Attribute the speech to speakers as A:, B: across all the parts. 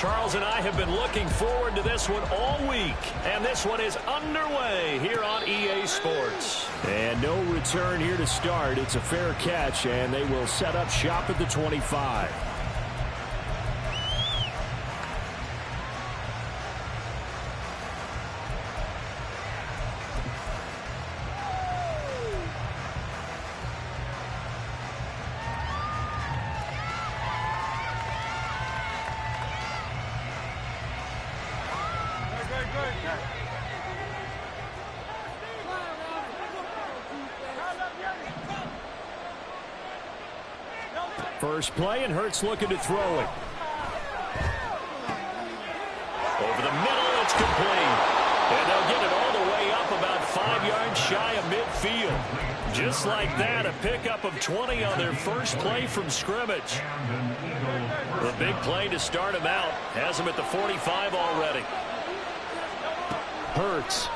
A: Charles and I have been looking forward to this one all week, and this one is underway here on EA Sports.
B: And no return here to start. It's a fair catch, and they will set up shop at the 25. First play, and Hurts looking to throw it.
A: Over the middle, it's complete. And they'll get it all the way up about 5 yards shy of midfield. Just like that, a pickup of 20 on their first play from scrimmage. The big play to start him out. Has him at the 45 already.
B: Hurts.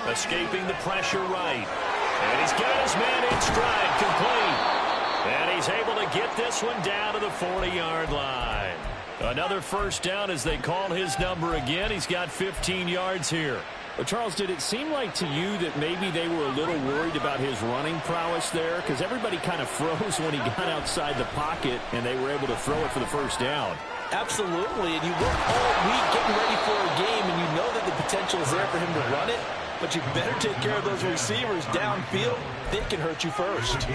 A: Escaping the pressure right. And he's got his man in stride, complete. And he's able to get this one down to the 40-yard line. Another first down as they call his number again. He's got 15 yards here.
B: But Charles, did it seem like to you that maybe they were a little worried about his running prowess there? Because everybody kind of froze when he got outside the pocket, and they were able to throw it for the first down.
C: Absolutely, and you work all week getting ready for a game, and you know that the potential is there for him to run it. But you better take care of those receivers downfield. They can hurt you first.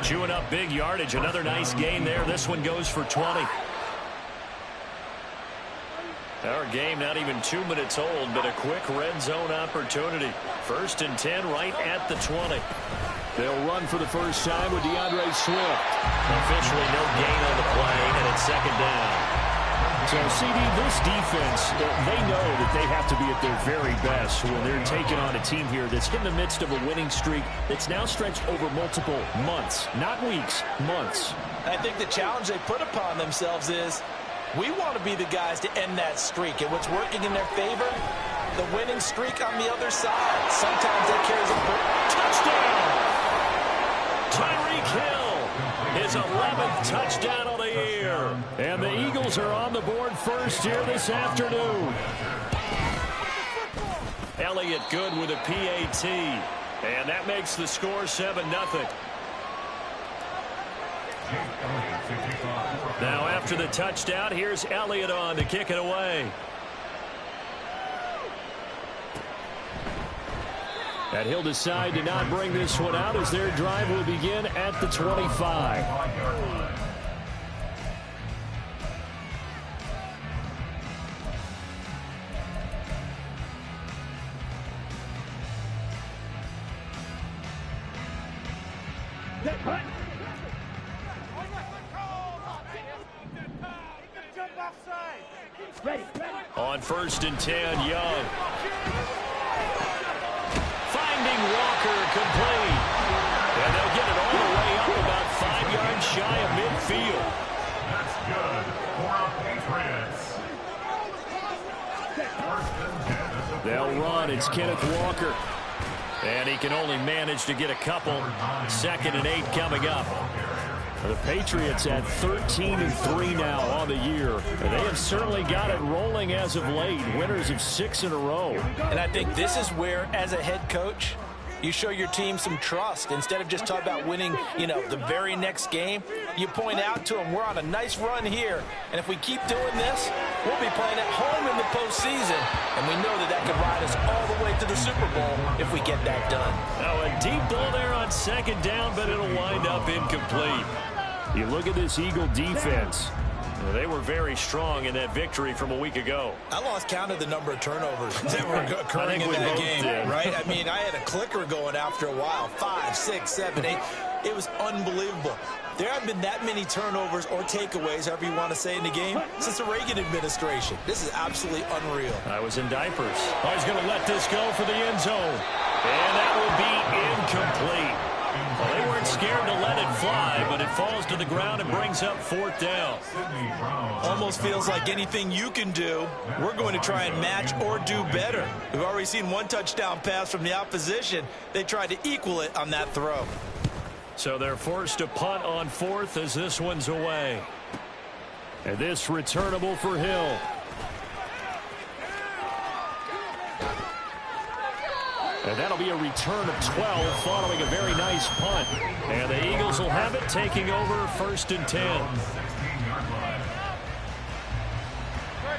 A: Chewing up big yardage. Another nice gain there. This one goes for 20. Our game not even 2 minutes old, but a quick red zone opportunity. 1st and 10 right at the 20.
B: They'll run for the first time with DeAndre Swift.
A: Officially no gain on the play, and it's 2nd down.
B: So, CD, this defense, they know that they have to be at their very best when they're taking on a team here that's in the midst of a winning streak that's now stretched over multiple months, not weeks, months.
C: I think the challenge they put upon themselves is we want to be the guys to end that streak. And what's working in their favor, the winning streak on the other side. Sometimes that carries over.
A: Touchdown! Tyreek Hill, his 11th touchdown of the year.
B: And the Eagles are on the board first here this afternoon.
A: Elliott good with a PAT. And that makes the score 7-0. Now after the touchdown, here's Elliott on to kick it away.
B: And he'll decide to not bring this one out as their drive will begin at the 25.
A: On 1st and 10, Young. Finding Walker, complete. And they'll get it all the way up about 5 yards shy of midfield.
D: That's good for our Patriots.
B: They'll run. It's Kenneth Walker.
A: And he can only manage to get a couple. 2nd and 8 coming up.
B: The Patriots at 13-3 now on the year. And they have certainly got it rolling as of late. Winners of 6 in a row.
C: And I think this is where, as a head coach, you show your team some trust. Instead of just talking about winning, the very next game, you point out to them, we're on a nice run here. And if we keep doing this, we'll be playing at home in the postseason. And we know that could ride us all the way to the Super Bowl if we get that done.
A: Now a deep ball there on 2nd down, but it'll wind up incomplete.
B: You look at this Eagle defense.
A: Well, they were very strong in that victory from a week ago.
C: I lost count of the number of turnovers that were occurring in that game, right? I mean, I had a clicker going after a while. 5, 6, 7, 8. It was unbelievable. There haven't been that many turnovers or takeaways, however you want to say, in the game since the Reagan administration. This is absolutely unreal.
A: I was in diapers. Oh, he's going to let this go for the end zone. And that will be incomplete. Well, they weren't scared to let it fly, but it falls to the ground and brings up 4th down.
C: Almost feels like anything you can do, we're going to try and match or do better. We've already seen one touchdown pass from the opposition. They tried to equal it on that throw.
A: So they're forced to punt on 4th as this one's away.
B: And this returnable for Hill. And that'll be a return of 12 following a very nice punt. And the Eagles will have it, taking over 1st and 10.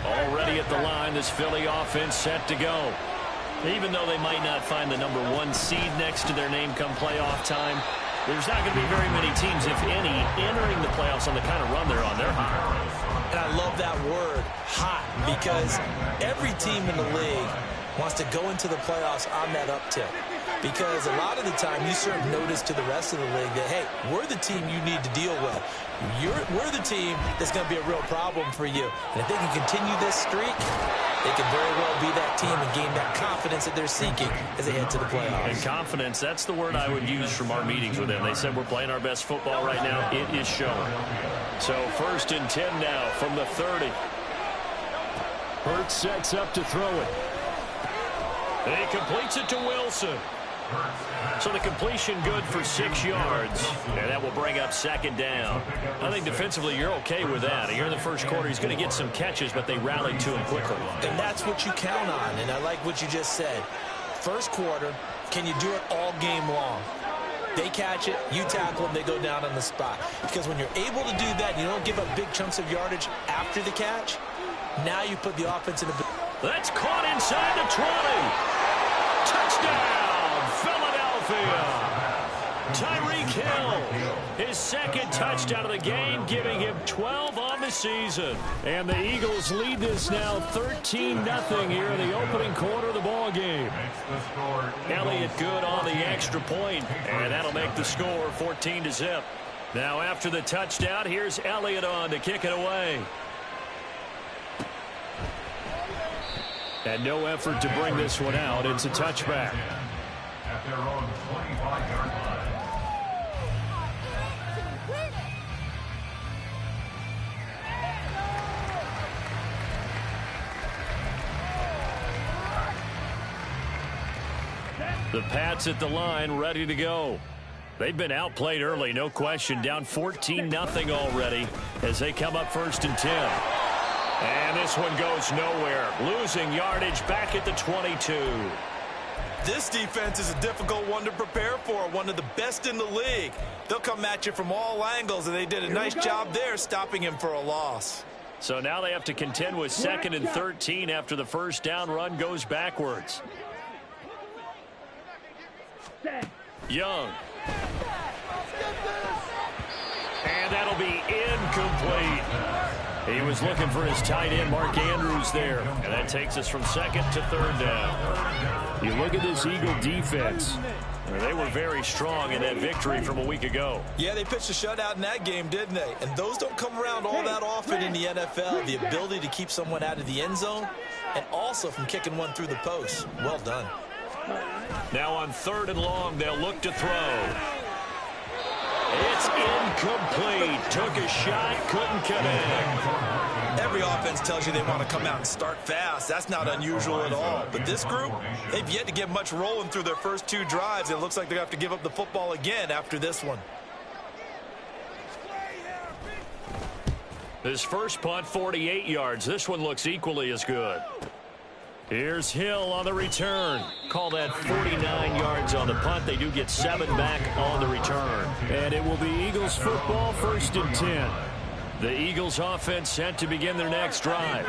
B: Already at the line, this Philly offense set to go. Even though they might not find the number 1 seed next to their name come playoff time, there's not going to be very many teams, if any, entering the playoffs on the kind of run they're on. They're hot.
C: And I love that word, hot, because every team in the league wants to go into the playoffs on that uptick. Because a lot of the time you serve notice to the rest of the league that, hey, we're the team you need to deal with. We're the team that's going to be a real problem for you. And if they can continue this streak, they can very well be that team and gain that confidence that they're seeking as they head to the playoffs.
B: And confidence, that's the word I would use from our meetings with them. They said we're playing our best football right now. It is showing. So 1st and 10 now from the 30. Hurts sets up to throw it. And he completes it to Wilson. So the completion good for 6 yards. And that will bring up 2nd down. I think defensively you're okay with that. Here in the first quarter he's going to get some catches, but they rallied to him quickly.
C: And that's what you count on. And I like what you just said. First quarter, can you do it all game long? They catch it, you tackle them, they go down on the spot. Because when you're able to do that, you don't give up big chunks of yardage after the catch. Now you put the offense in a...
B: That's caught inside the 20. Touchdown, Philadelphia. Tyreek Hill, his 2nd touchdown of the game, giving him 12 on the season. And the Eagles lead this now 13-0 here in the opening quarter of the ball game. Elliott good on the extra point, and that'll make the score 14-0. Now after the touchdown, here's Elliott on to kick it away. And no effort to bring this one out. It's a touchback.
D: At their own 25-yard line.
B: The Pats at the line, ready to go. They've been outplayed early, no question. Down 14-0 already as they come up 1st and 10. And this one goes nowhere. Losing yardage back at the 22.
C: This defense is a difficult one to prepare for, one of the best in the league. They'll come at you from all angles, and they did a nice job there stopping him for a loss.
B: So now they have to contend with 2nd and 13 after the first down run goes backwards. Young. And that'll be incomplete. He was looking for his tight end, Mark Andrews, there. And that takes us from 2nd to 3rd down. You look at this Eagle defense. They were very strong in that victory from a week ago.
C: Yeah, they pitched a shutout in that game, didn't they? And those don't come around all that often in the NFL. The ability to keep someone out of the end zone and also from kicking one through the post. Well done.
B: Now on 3rd and long, they'll look to throw. It's incomplete. Took a shot, couldn't connect.
C: Every offense tells you they want to come out and start fast. That's not unusual at all. But this group, they've yet to get much rolling through their first 2 drives. It looks like they're going to have to give up the football again after this one.
B: His first punt, 48 yards. This one looks equally as good. Here's Hill on the return. Call that 49 yards on the punt. They do get 7 back on the return. And it will be Eagles football, 1st and 10. The Eagles offense set to begin their next drive.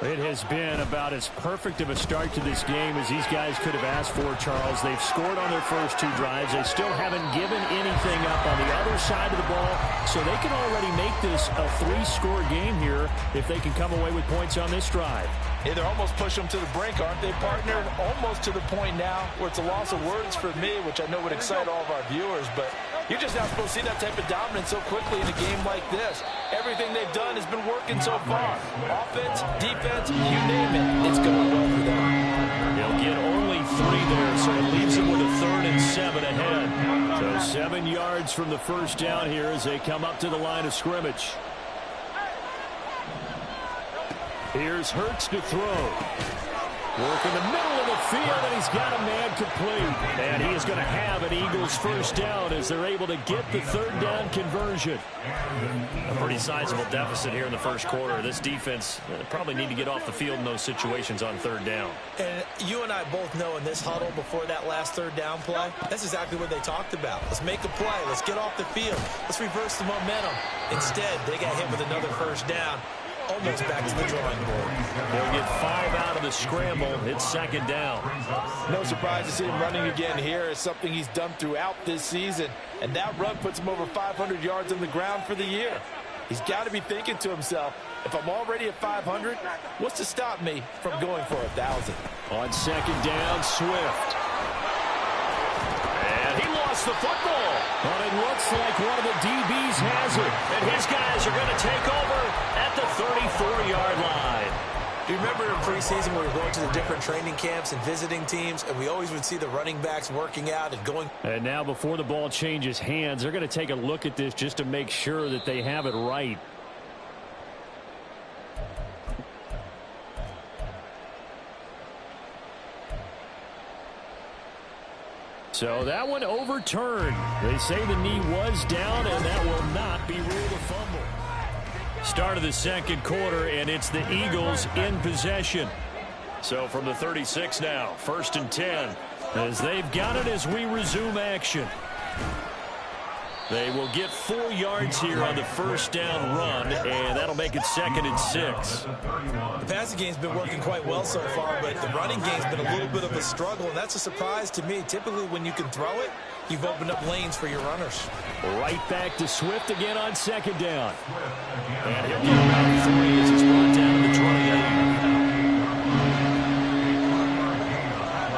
B: It has been about as perfect of a start to this game as these guys could have asked for, Charles. They've scored on their first 2 drives. They still haven't given anything up on the other side of the ball, so they can already make this a 3-score game here if they can come away with points on this drive.
C: Yeah, they're almost pushing them to the brink, aren't they, partner? Almost to the point now where it's a loss of words for me, which I know would excite all of our viewers, but you're just not supposed to see that type of dominance so quickly in a game like this. Everything they've done has been working so far. Offense, defense, you name it, it's going well for them.
B: They'll get only 3 there, so it leaves them with a 3rd and 7 ahead. So 7 yards from the first down here as they come up to the line of scrimmage. Here's Hurts to throw. Work in the middle of the field, and he's got a man complete. And he is going to have an Eagles first down as they're able to get the third down conversion.
A: A pretty sizable deficit here in the first quarter. This defense probably need to get off the field in those situations on third down.
C: And you and I both know in this huddle before that last third down play, that's exactly what they talked about. Let's make a play. Let's get off the field. Let's reverse the momentum. Instead, they got hit with another first down. Almost back to the drawing board.
A: They'll get 5 out of the scramble. It's second down.
C: No surprise to see him running again here. It's something he's done throughout this season. And that run puts him over 500 yards on the ground for the year. He's got to be thinking to himself, if I'm already at 500, what's to stop me from going for 1,000?
B: On second down, Swift.
A: And he lost the football.
B: But it looks like one of the DBs has it.
A: And his guys are going to take over at the 34-yard line.
C: Do you remember in preseason when we were going to the different training camps and visiting teams, and we always would see the running backs working out and going?
B: And now before the ball changes hands, they're going to take a look at this just to make sure that they have it right. So that one overturned. They say the knee was down, and that will not be ruled a fumble.
A: Start of the second quarter, and it's the Eagles in possession. So from the 36 now, 1st and 10, as they've got it as we resume action. They will get 4 yards here on the first down run, and that'll make it 2nd and 6.
C: The passing game's been working quite well so far, but the running game's been a little bit of a struggle, and that's a surprise to me. Typically, when you can throw it, you've opened up lanes for your runners.
B: Right back to Swift again on second down. And he'll get about 3 as it's brought down to the 28.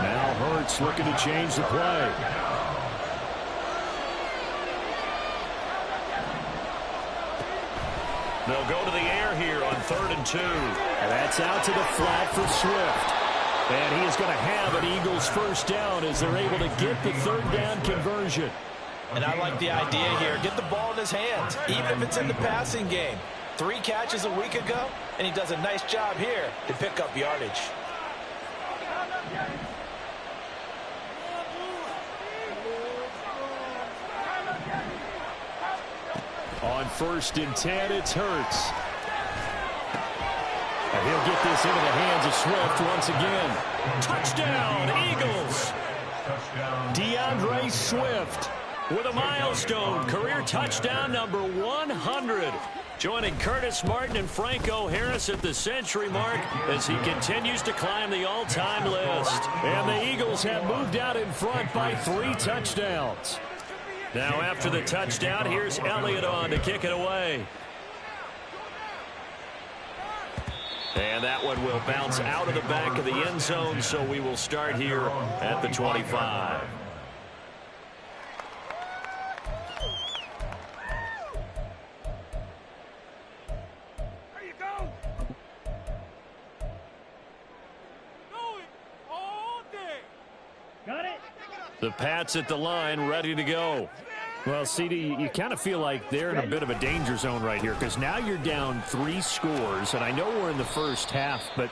B: Now Hurts looking to change the play.
A: They'll go to the air here on 3rd and 2.
B: And that's out to the flat for Swift. And he is going to have an Eagles first down as they're able to get the third down conversion.
C: And I like the idea here. Get the ball in his hands, even if it's in the passing game. 3 catches a week ago, and he does a nice job here to pick up yardage.
B: On 1st and 10, it's Hurts. And he'll get this into the hands of Swift once again. Touchdown, Eagles! DeAndre Swift with a milestone career touchdown number 100. Joining Curtis Martin and Franco Harris at the century mark as he continues to climb the all-time list. And the Eagles have moved out in front by 3 touchdowns.
A: Now after the touchdown, here's Elliott on to kick it away. And that one will bounce out of the back of the end zone, so we will start here at the 25.
E: There you go. Going all day. Got it?
A: The Pats at the line, ready to go.
B: Well, CD, you kind of feel like they're in a bit of a danger zone right here because now you're down 3 scores, and I know we're in the first half, but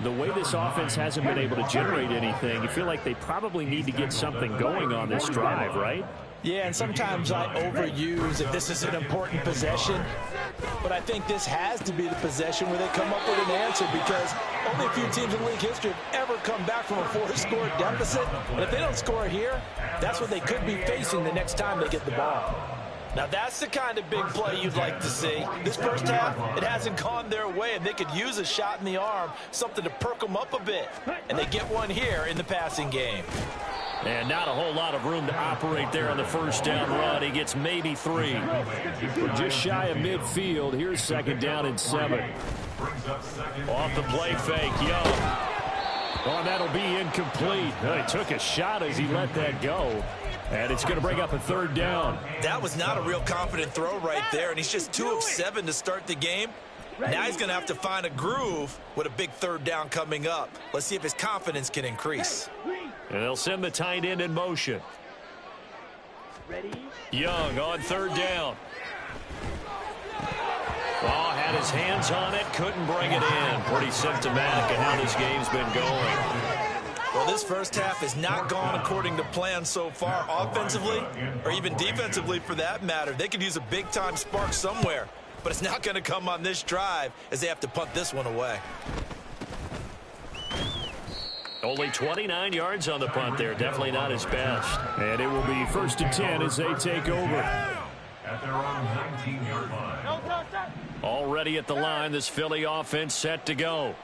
B: the way this offense hasn't been able to generate anything, you feel like they probably need to get something going on this drive, right?
C: Yeah, and sometimes I overuse if this is an important possession, but I think this has to be the possession where they come up with an answer because only a few teams in league history have ever come back from a 4-score deficit, and if they don't score here, that's what they could be facing the next time they get the ball. Now, that's the kind of big play you'd like to see. This first half, it hasn't gone their way, and they could use a shot in the arm, something to perk them up a bit, and they get one here in the passing game.
A: And not a whole lot of room to operate there on the first down run. He gets maybe 3.
B: We're just shy of midfield. Here's 2nd down and 7.
A: Off the play fake, Young.
B: Oh, that'll be incomplete. He took a shot as he let that go. And it's going to bring up a 3rd down.
C: That was not a real confident throw right there, and he's just 2 of 7 to start the game. Now he's going to have to find a groove with a big 3rd down coming up. Let's see if his confidence can increase.
A: And they'll send the tight end in motion. Young on 3rd down. Oh, had his hands on it, couldn't bring it in. Pretty symptomatic of how this game's been going.
C: Well, this first half has not gone according to plan so far offensively or even defensively for that matter. They could use a big-time spark somewhere, but it's not going to come on this drive as they have to punt this one away.
A: Only 29 yards on the punt there. Definitely not his best.
B: And it will be 1st and 10 as they take over.
D: At their own 19-yard line.
A: Already at the line, this Philly offense set to go.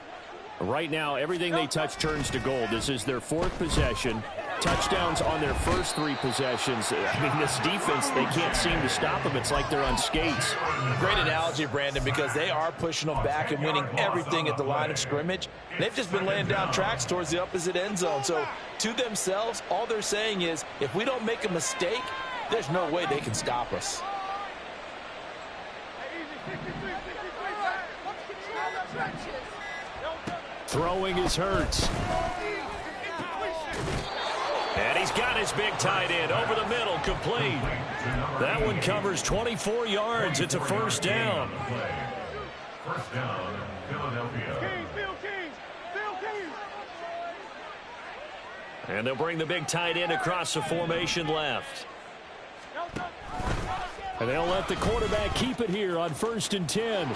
B: Right now, everything they touch turns to gold. This is their 4th possession. Touchdowns on their first 3 possessions. I mean, this defense, they can't seem to stop them. It's like they're on skates.
C: Great analogy, Brandon, because they are pushing them back and winning everything at the line of scrimmage. They've just been laying down tracks towards the opposite end zone. So, to themselves, all they're saying is, if we don't make a mistake, there's no way they can stop us.
B: Throwing is Hurts.
A: And he's got his big tight end over the middle, complete. That one covers 24 yards. It's a first down.
D: First down, Philadelphia.
A: And they'll bring the big tight end across the formation left.
B: And they'll let the quarterback keep it here on 1st and 10.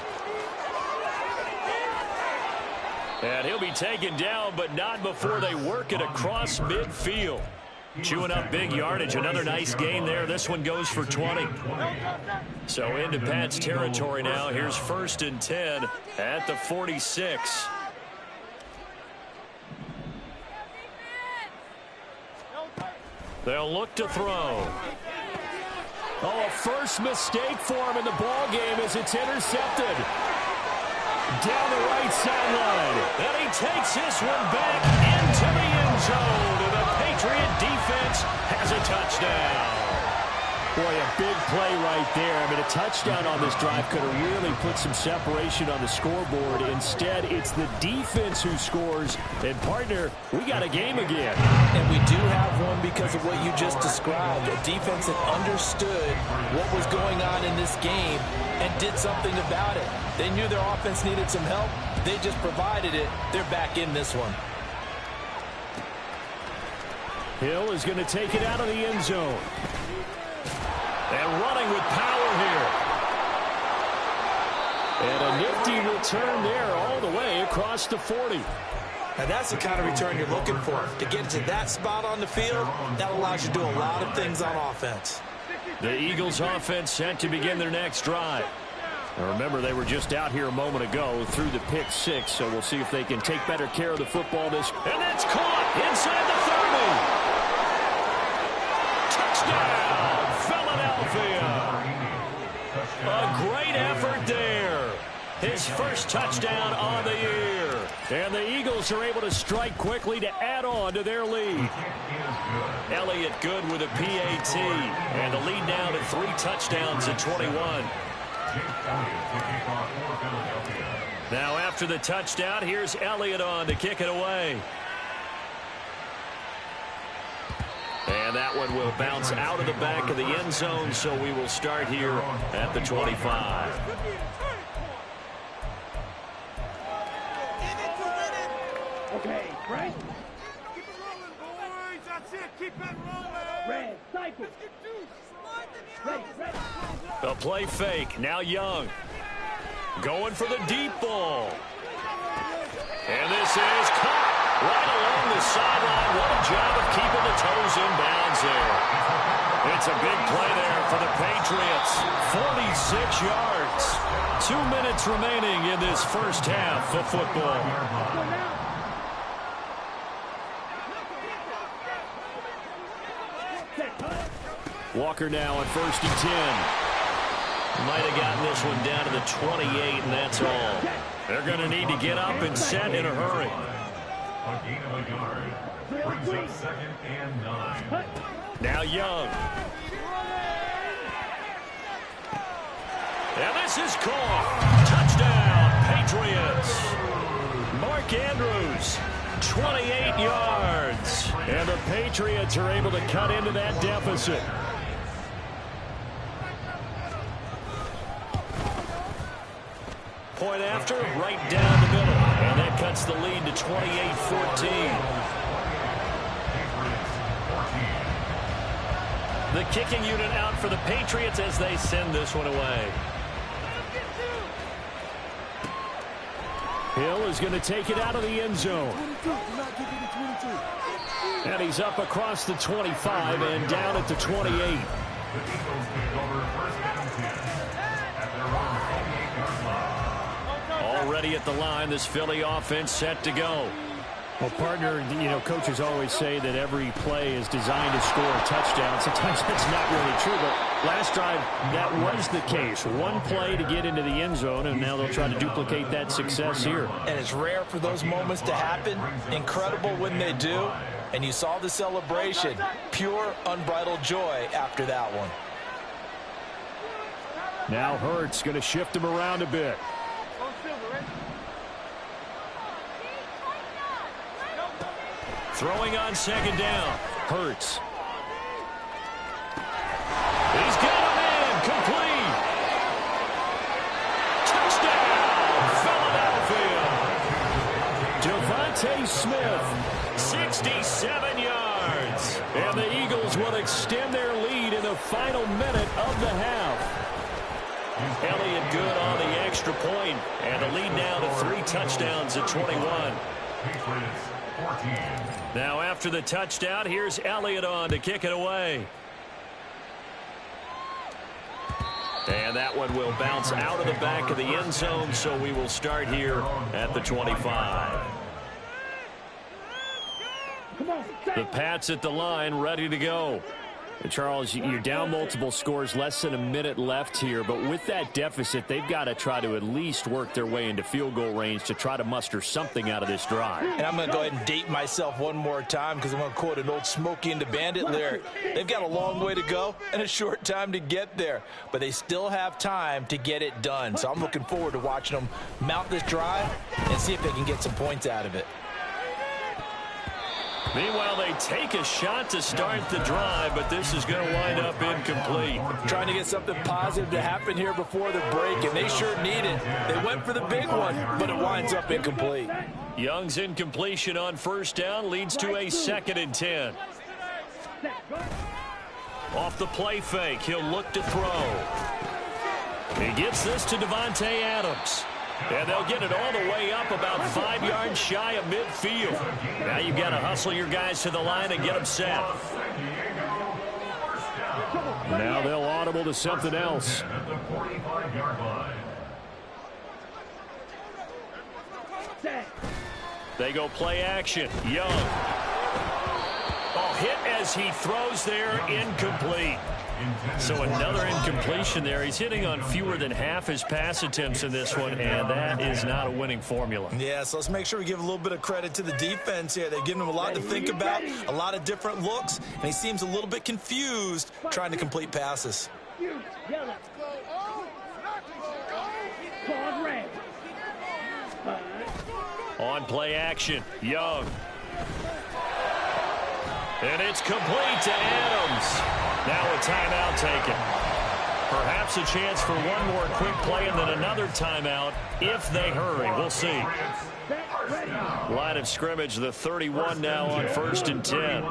A: And he'll be taken down, but not before they work it across midfield. Chewing up big yardage. Another nice gain there. This one goes for 20. So into Pat's territory now. Here's 1st and 10 at the 46. They'll look to throw.
B: Oh, a first mistake for him in the ball game as it's intercepted. Down the right sideline.
A: And he takes this one back into the end zone. And the Patriot defense has a touchdown.
B: Boy, a big play right there. I mean, a touchdown on this drive could have really put some separation on the scoreboard. Instead, it's the defense who scores. And, partner, we got a game again.
C: And we do have one because of what you just described. A defense that understood what was going on in this game and did something about it. They knew their offense needed some help. They just provided it. They're back in this one.
B: Hill is going to take it out of the end zone.
A: And running with power here.
B: And a nifty return there all the way across the 40.
C: Now that's the kind of return you're looking for. To get to that spot on the field, that allows you to do a lot of things on offense.
A: The Eagles offense set to begin their next drive.
B: Now remember, they were just out here a moment ago through the pick 6, so we'll see if they can take better care of the football this.
A: And that's caught inside the 30. Touchdown, Philadelphia. A great effort there. His first touchdown on the year.
B: And the Eagles are able to strike quickly to add on to their lead.
A: Elliott good with a PAT. And the lead now to 3 touchdowns at 21. Now after the touchdown, here's Elliott on to kick it away. And that one will bounce out of the back of the end zone, so we will start here at the 25.
E: Okay, right? Keep it rolling, boys. That's it. Keep it rolling. Red, cycle. Red.
A: A play fake. Now Young. Going for the deep ball. And this is caught right along the sideline. What a job of keeping the toes in bounds there. It's a big play there for the Patriots. 46 yards. 2 minutes remaining in this first half of football.
B: Walker now on 1st and 10.
A: Might have gotten this one down to the 28, and that's all. They're going to need to get up and set in a hurry.
D: A gain of a yard. Brings up 2nd and 9.
A: Now Young. And this is caught. Touchdown, Patriots. Mark Andrews, 28 yards.
B: And the Patriots are able to cut into that deficit.
A: point after, right down the middle. And that cuts the lead to 28-14. The kicking unit out for the Patriots as they send this one away.
B: Hill is going to take it out of the end zone. And he's up across the 25 and down at the 28.
D: The Eagles take over first down 10 at their own 28-yard line.
A: Already at the line, this Philly offense set to go.
B: Well, partner, coaches always say that every play is designed to score a touchdown. Sometimes that's not really true, but last drive, that was the case. One play to get into the end zone, and now they'll try to duplicate that success here.
C: And it's rare for those moments to happen. Incredible when they do. And you saw the celebration. Pure, unbridled joy after that one.
B: Now Hurts going to shift him around a bit.
A: Throwing on second down. Hurts. He's got him in. Complete. Touchdown, Philadelphia. Devontae Smith, 67 yards. And the Eagles will extend their lead in the final minute of the half. Elliott good on the extra point. And the lead now to 3 touchdowns at 21. Now after the touchdown, here's Elliott on to kick it away. And that one will bounce out of the back of the end zone, so we will start here at the 25. The Pats at the line, ready to go. Charles, you're down multiple scores, less than a minute left here, but with that deficit, they've got to try to at least work their way into field goal range to try to muster something out of this drive.
C: And I'm going to go ahead and date myself one more time because I'm going to quote an old Smokey and the Bandit lyric. They've got a long way to go and a short time to get there, but they still have time to get it done. So I'm looking forward to watching them mount this drive and see if they can get some points out of it.
A: Meanwhile, they take a shot to start the drive, but this is going to wind up incomplete.
C: Trying to get something positive to happen here before the break, and they sure need it. They went for the big one, but it winds up incomplete.
A: Young's incompletion on first down leads to a 2nd and 10. Off the play fake, he'll look to throw. He gets this to Davante Adams. And they'll get it all the way up about 5 yards shy of midfield. Now you've got to hustle your guys to the line and get them set.
B: Now they'll audible to something else.
D: At the 45-yard line.
A: They go play action. Young. Oh, hit as he throws there, incomplete. So another incompletion there. He's hitting on fewer than half his pass attempts in this one, and that is not a winning formula.
C: Yeah, so let's make sure we give a little bit of credit to the defense here. They've given him a lot to think about, a lot of different looks, and he seems a little bit confused trying to complete passes.
A: On play action, Young. And it's complete to Adams. Now a timeout taken. Perhaps a chance for one more quick play and then another timeout if they hurry. We'll see. Line of scrimmage, the 31 now on 1st and 10.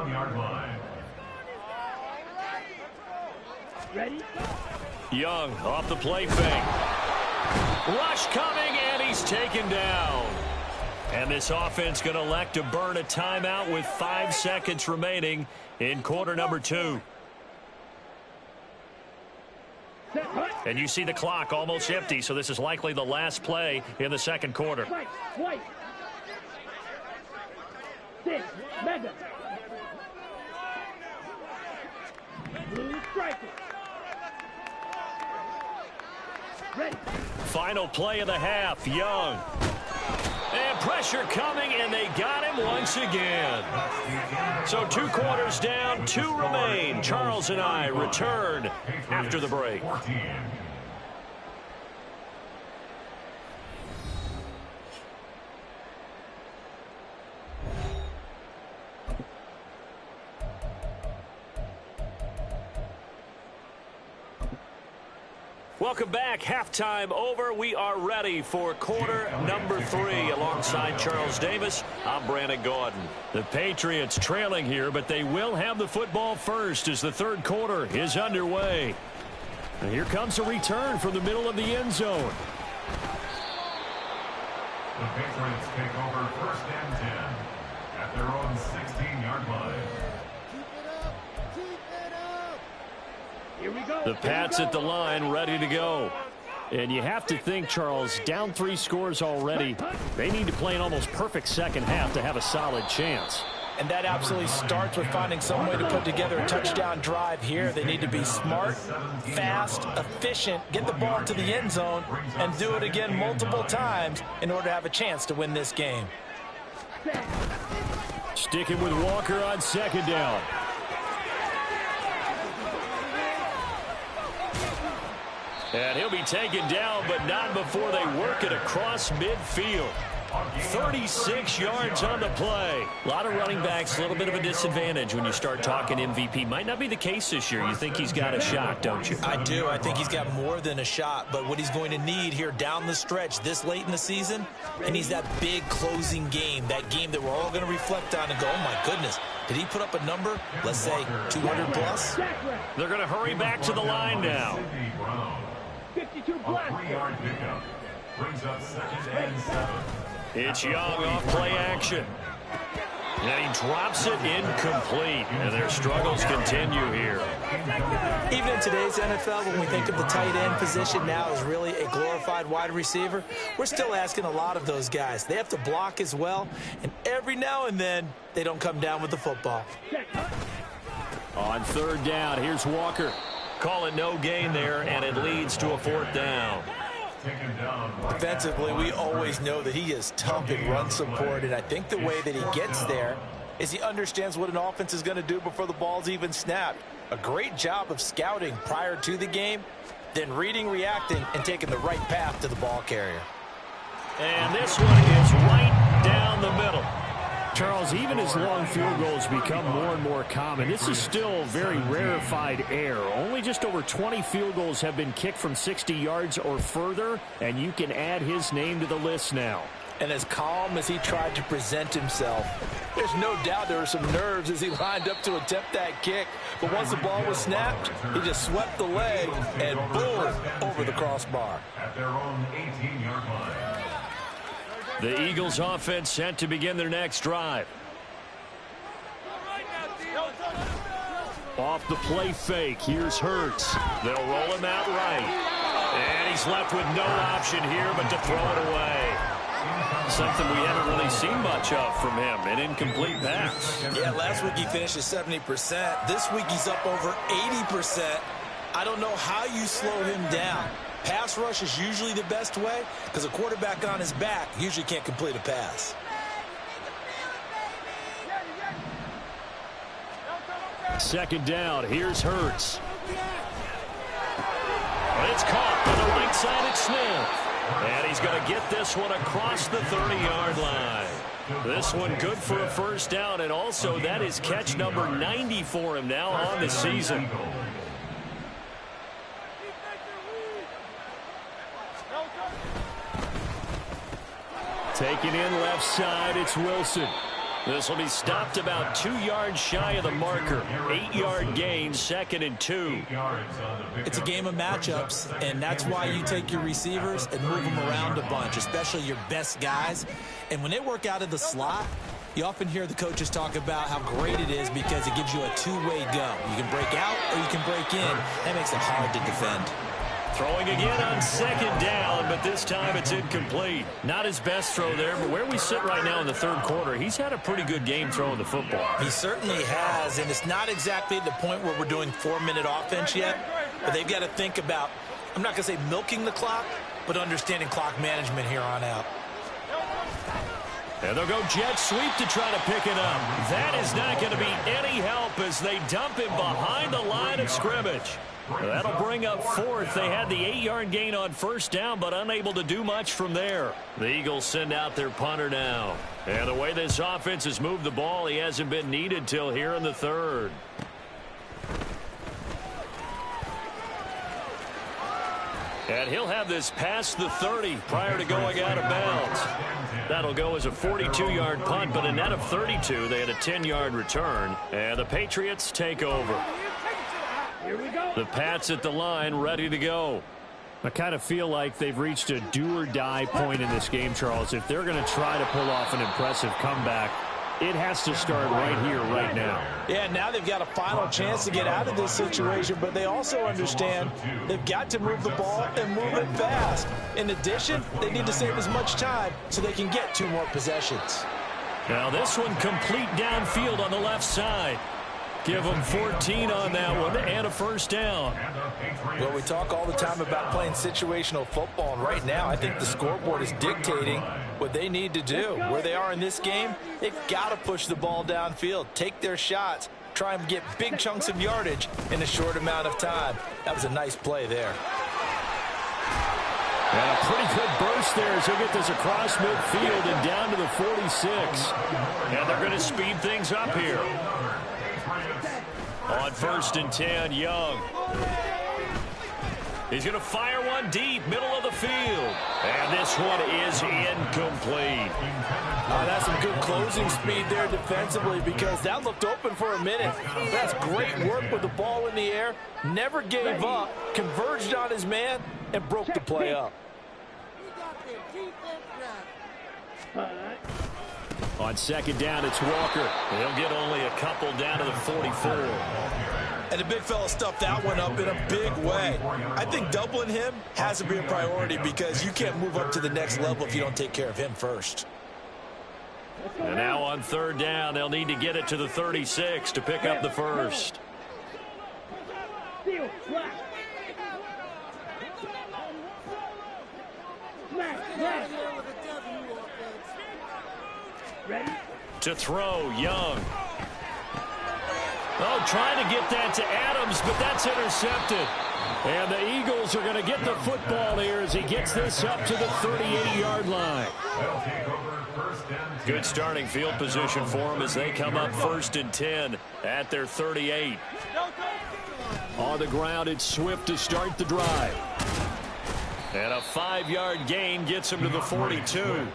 A: Young off the play fake. Rush coming, and he's taken down. And this offense going to elect to burn a timeout with 5 seconds remaining in quarter number 2. And you see the clock almost empty, so this is likely the last play in the second quarter. Final play of the half, Young. And pressure coming, and they got him once again. So 2 quarters down, 2 remain. Charles and I return after the break.
B: Welcome back. Halftime over. We are ready for quarter number 3. Alongside Charles Davis, I'm Brandon Gaudin. The Patriots trailing here, but they will have the football first as the third quarter is underway. And here comes a return from the middle of the end zone.
D: The Patriots take over 1st and 10 at their own 16-yard line.
E: Here we go.
B: The Pats at the line, ready to go. And you have to think, Charles, down 3 scores already. They need to play an almost perfect second half to have a solid chance.
C: And that absolutely starts with finding some way to put together a touchdown drive here. They need to be smart, fast, efficient, get the ball to the end zone, and do it again multiple times in order to have a chance to win this game.
B: Sticking with Walker on second down. And he'll be taken down, but not before they work it across midfield. 36 yards on the play. A lot of running backs, a little bit of a disadvantage when you start talking MVP. Might not be the case this year. You think he's got a shot, don't you?
C: I do. I think he's got more than a shot. But what he's going to need here down the stretch this late in the season, and he's that big closing game, that game that we're all going to reflect on and go, oh, my goodness, did he put up a number, let's say, 200 plus?
B: They're going to hurry back to the line now.
E: 52
D: A
E: black.
D: 3-yard pickup brings up 2nd and 7.
B: It's Young off play action. And he drops it incomplete. And their struggles continue here.
C: Even in today's NFL, when we think of the tight end position now as really a glorified wide receiver, we're still asking a lot of those guys. They have to block as well, and every now and then, they don't come down with the football.
B: On third down, here's Walker. Call it no gain there, and it leads to a 4th down.
C: Defensively, we always know that he is tough in run support, and I think the way that he gets there is he understands what an offense is going to do before the ball's even snapped. A great job of scouting prior to the game, then reading, reacting, and taking the right path to the ball carrier.
B: And this one is right down the middle. Charles, even as long field goals become more and more common, this is still very rarefied air. Only just over 20 field goals have been kicked from 60 yards or further, and you can add his name to the list now.
C: And as calm as he tried to present himself, there's no doubt there were some nerves as he lined up to attempt that kick. But once the ball was snapped, he just swept the leg and boom, over the crossbar.
D: At their own 18-yard line.
B: The Eagles offense set to begin their next drive. Off the play fake, here's Hurts. They'll roll him out right. And he's left with no option here but to throw it away. Something we haven't really seen much of from him, an incomplete pass.
C: Yeah, last week he finished at 70%. This week he's up over 80%. I don't know how you slow him down. Pass rush is usually the best way because a quarterback on his back usually can't complete a pass.
B: Second down, here's Hurts. It's caught on the right side at Smith. And he's going to get this one across the 30-yard line. This one good for a first down, and also that is catch number 90 for him now on the season. Taking in left side, it's Wilson. This will be stopped about 2 yards shy of the marker. 8-yard gain, 2nd and 2.
C: It's a game of matchups, and that's why you take your receivers and move them around a bunch, especially your best guys. And when they work out of the slot, you often hear the coaches talk about how great it is because it gives you a two-way go. You can break out or you can break in. That makes it hard to defend.
B: Throwing again on second down, but this time it's incomplete. Not his best throw there, but where we sit right now in the third quarter, he's had a pretty good game throwing the football.
C: He certainly has, and it's not exactly at the point where we're doing 4-minute offense yet, but they've got to think about, I'm not going to say milking the clock, but understanding clock management here on out.
B: And they'll go jet sweep to try to pick it up. That is not going to be any help as they dump him behind the line of scrimmage. That'll bring up 4th. They had the 8-yard gain on first down, but unable to do much from there. The Eagles send out their punter now. And the way this offense has moved the ball, he hasn't been needed till here in the third.
A: And he'll have this past the 30 prior to going out of bounds. That'll go as a 42-yard punt, but a net of 32. They had a 10-yard return, and the Patriots take over. The Pats at the line, ready to go.
B: I kind of feel like they've reached a do-or-die point in this game, Charles. If they're going to try to pull off an impressive comeback, it has to start right here, right now.
C: Yeah, now they've got a final chance to get out of this situation, but they also understand they've got to move the ball and move it fast. In addition, they need to save as much time so they can get 2 more possessions.
A: Now this one complete downfield on the left side. Give them 14 on that one and a first down.
C: Well, we talk all the time about playing situational football, and right now I think the scoreboard is dictating what they need to do. Where they are in this game, they've got to push the ball downfield, take their shots, try and get big chunks of yardage in a short amount of time. That was a nice play there.
B: And a pretty good burst there as he'll get this across midfield and down to the 46.
A: And they're going to speed things up here. On 1st and 10, Young. He's going to fire one deep, middle of the field. And this one is incomplete.
C: That's some good closing speed there defensively, because that looked open for a minute. That's great work with the ball in the air. Never gave up, converged on his man, and broke the play up.
B: On 2nd down, it's Walker.
A: He'll get only a couple down to the 44.
C: And the big fella stuffed that one up in a big way. I think doubling him has to be a priority, because you can't move up to the next level if you don't take care of him first.
A: And now on 3rd down, they'll need to get it to the 36 to pick up the first. To throw, Young. Oh, trying to get that to Adams, but that's intercepted.
B: And the Eagles are going to get the football here as he gets this up to the 38-yard line.
A: Good starting field position for them as they come up 1st and 10 at their 38.
B: On the ground, it's Swift to start the drive.
A: And a 5-yard gain gets him to the 42.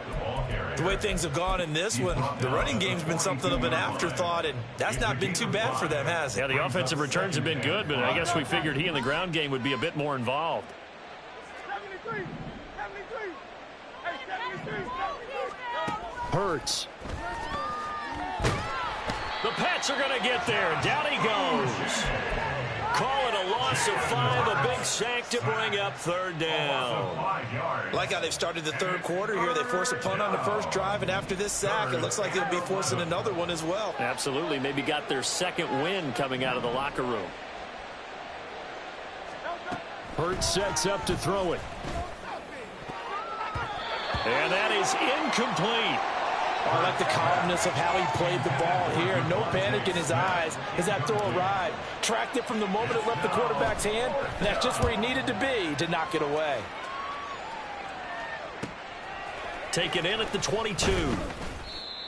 C: The way things have gone in this one, the running game's been something of an afterthought, and that's not been too bad for them, has it?
A: Yeah, the offensive returns have been good, but I guess we figured he in the ground game would be a bit more involved.
B: Hurts.
A: The Pats are going to get there. Down he goes. Call it a loss of 5, a big sack to bring up 3rd down.
C: Like how they've started the 3rd quarter here. They force a punt on the first drive, and after this sack, it looks like they'll be forcing another one as well.
A: Absolutely. Maybe got their 2nd win coming out of the locker room.
B: Hurts sets up to throw it.
A: And that is incomplete.
C: I like the calmness of how he played the ball here. No panic in his eyes as that throw arrived. Tracked it from the moment it left the quarterback's hand, and that's just where he needed to be to knock it away.
A: Taken in at the 22.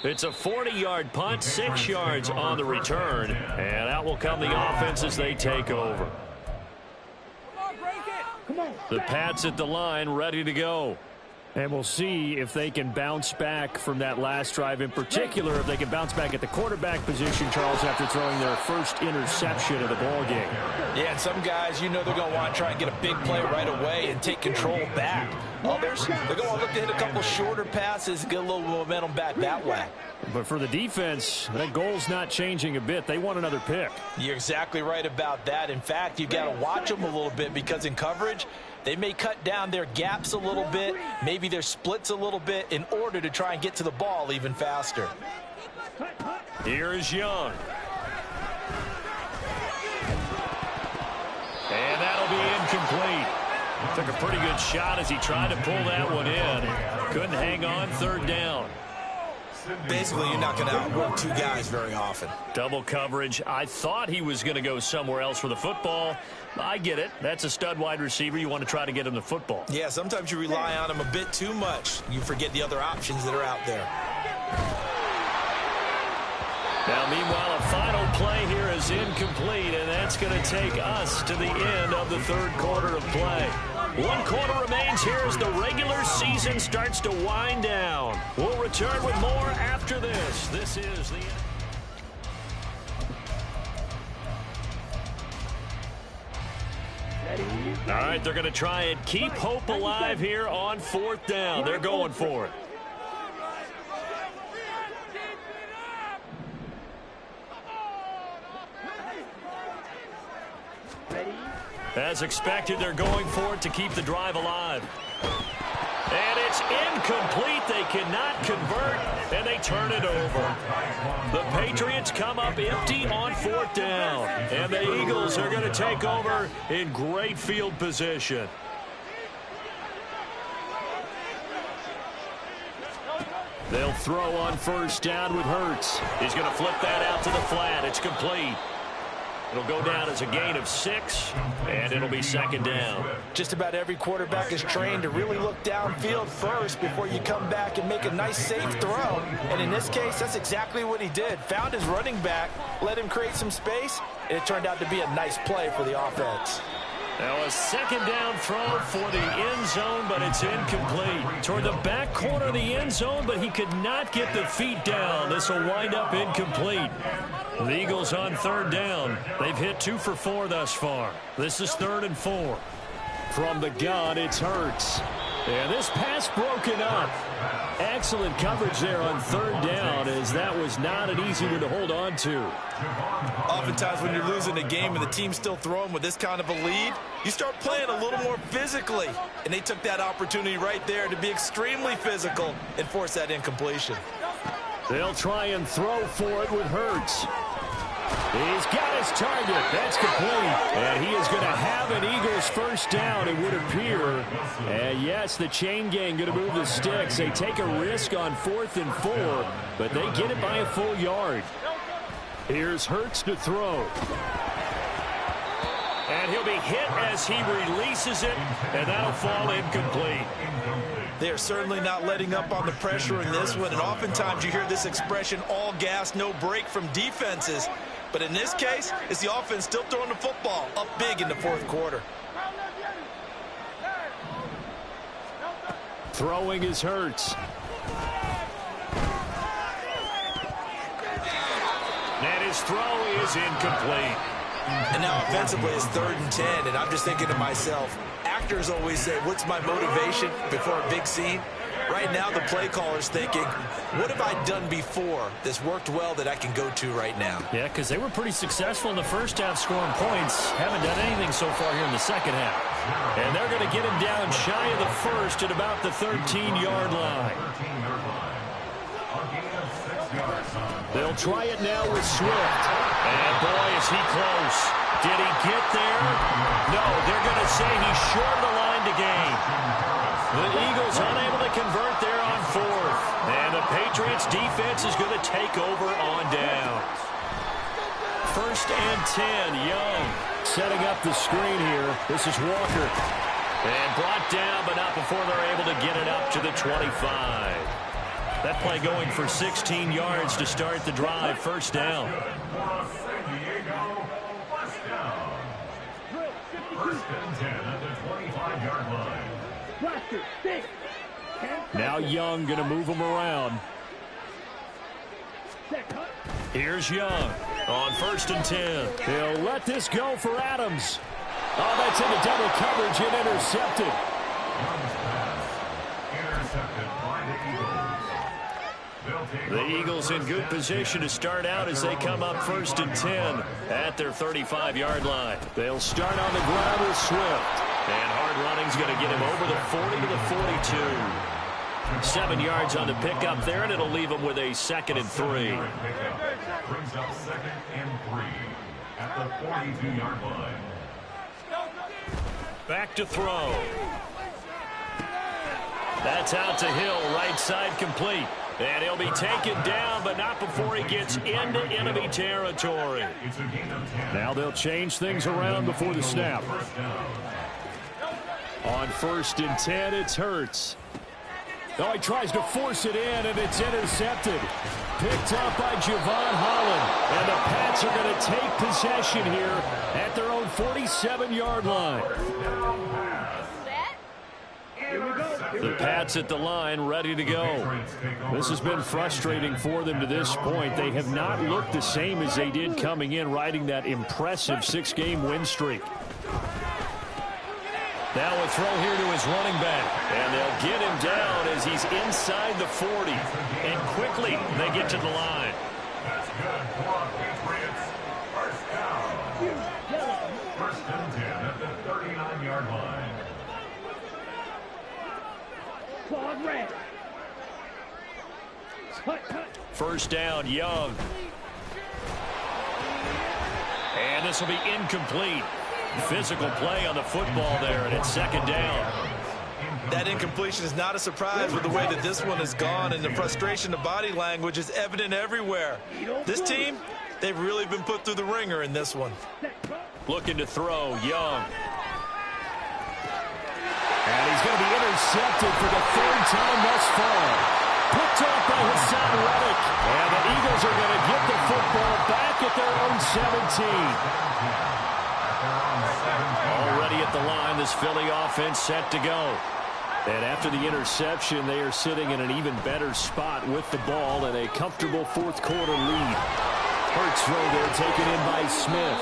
A: It's a 40-yard punt, 6 yards on the return, and out will come the offense as they take over. The Pats at the line, ready to go.
B: And we'll see if they can bounce back from that last drive, in particular if they can bounce back at the quarterback position, Charles, after throwing their first interception of the ball game.
C: Yeah, and some guys, you know, they're going to want to try and get a big play right away and take control back. Others, they're going to look to hit a couple shorter passes, get a little momentum back that way.
B: But for the defense, that goal's not changing a bit. They want another pick.
C: You're exactly right about that. In fact, you've got to watch them a little bit, because in coverage, they may cut down their gaps a little bit, maybe their splits a little bit, in order to try and get to the ball even faster.
A: Here is Young. And that'll be incomplete. Took a pretty good shot as he tried to pull that one in. Couldn't hang on, 3rd down.
C: Basically, you're not going to outwork 2 guys very often.
A: Double coverage. I thought he was going to go somewhere else for the football. I get it. That's a stud wide receiver. You want to try to get him the football.
C: Yeah, sometimes you rely on him a bit too much. You forget the other options that are out there.
A: Now, meanwhile, a final play here is incomplete, and that's going to take us to the end of the 3rd quarter of play. 1 quarter remains here as the regular season starts to wind down. We'll return with more after this. This is the... All right, they're going to try and keep hope alive here on 4th down. They're going for it. As expected, they're going for it to keep the drive alive. And it's incomplete. They cannot convert, and they turn it over. The Patriots come up empty on 4th down, and the Eagles are going to take over in great field position. They'll throw on 1st down with Hurts. He's going to flip that out to the flat. It's complete. It'll go down as a gain of 6, and it'll be 2nd down.
C: Just about every quarterback is trained to really look downfield first before you come back and make a nice, safe throw. And in this case, that's exactly what he did. Found his running back, let him create some space, and it turned out to be a nice play for the offense.
A: Now a 2nd down throw for the end zone, but it's incomplete. Toward the back corner of the end zone, but he could not get the feet down. This will wind up incomplete. The Eagles on 3rd down. They've hit 2 for 4 thus far. This is 3rd and 4. From the gun, it's Hurts. And this pass broken up. Excellent coverage there on 3rd down, as that was not an easy one to hold on to.
C: Oftentimes when you're losing a game and the team's still throwing with this kind of a lead, you start playing a little more physically. And they took that opportunity right there to be extremely physical and force that incompletion.
B: They'll try and throw for it with Hurts. He's got his target. That's complete. And he is going to have an Eagles 1st down, it would appear. And yes, the chain gang going to move the sticks. They take a risk on 4th and 4, but they get it by a full yard. Here's Hurts to throw.
A: And he'll be hit as he releases it, and that'll fall incomplete.
C: They are certainly not letting up on the pressure in this one, and oftentimes you hear this expression, all gas, no break from defenses. But in this case, it's the offense still throwing the football up big in the 4th quarter.
B: Throwing is Hurts.
A: And his throw is incomplete.
C: And now offensively it's 3rd and 10, and I'm just thinking to myself, actors always say, what's my motivation before a big scene? Right now the play caller's thinking, what have I done before that's worked well that I can go to right now?
A: Yeah, because they were pretty successful in the 1st half scoring points. Haven't done anything so far here in the 2nd half. And they're going to get him down shy of the 1st at about the 13-yard line.
B: They'll try it now with Swift.
A: And boy, is he close. Did he get there? No, they're going to say he's short of the line to gain. The Eagles unable to convert there on 4th. And the Patriots defense is going to take over on down. 1st and 10, Young.
B: Setting up the screen here. This is Walker.
A: And brought down, but not before they're able to get it up to the 25. That play going for 16 yards to start the drive. 1st down.
B: Now Young going to move him around.
A: Here's Young on 1st and 10.
B: He'll let this go for Adams. Oh, that's into double coverage and intercepted.
A: The Eagles in good position to start out as they come up 1st and 10 at their 35-yard line.
B: They'll start on the ground with Swift.
A: And hard running's going to get him over the 40 to the 42. 7 yards on the pickup there, and it'll leave him with a 2nd and 3.
D: Brings up 2nd and 3 at the 42-yard line.
A: Back to throw. That's out to Hill, right side complete. And he'll be taken down, but not before he gets into enemy territory.
B: Now they'll change things around before the snap. On 1st and 10, it's Hurts. Oh, he tries to force it in, and it's intercepted. Picked up by Javon Holland. And the Pats are going to take possession here at their own 47-yard line.
F: Set.
B: The Pats at the line, ready to go. This has been frustrating for them to this point. They have not looked the same as they did coming in, riding that impressive 6-game win streak. Now a throw here to his running back. And they'll get him down as he's inside the 40. And quickly they get to the line.
D: That's good for Patriots. First down. First and 10 at the 39-yard line.
E: Claude red.
B: First down, Young. And this will be incomplete. Physical play on the football there, and it's second down.
C: That incompletion is not a surprise with the way that this one has gone, and the frustration, the body language is evident everywhere. This team, they've really been put through the ringer in this one.
B: Looking to throw, Young. And he's going to be intercepted for the third time thus far. Picked off by Hassan Reddick. And the Eagles are going to get the football back at their own 17. Already at the line, this Philly offense set to go. And after the interception, they are sitting in an even better spot with the ball and a comfortable fourth quarter lead. Hurts throw there, taken in by Smith.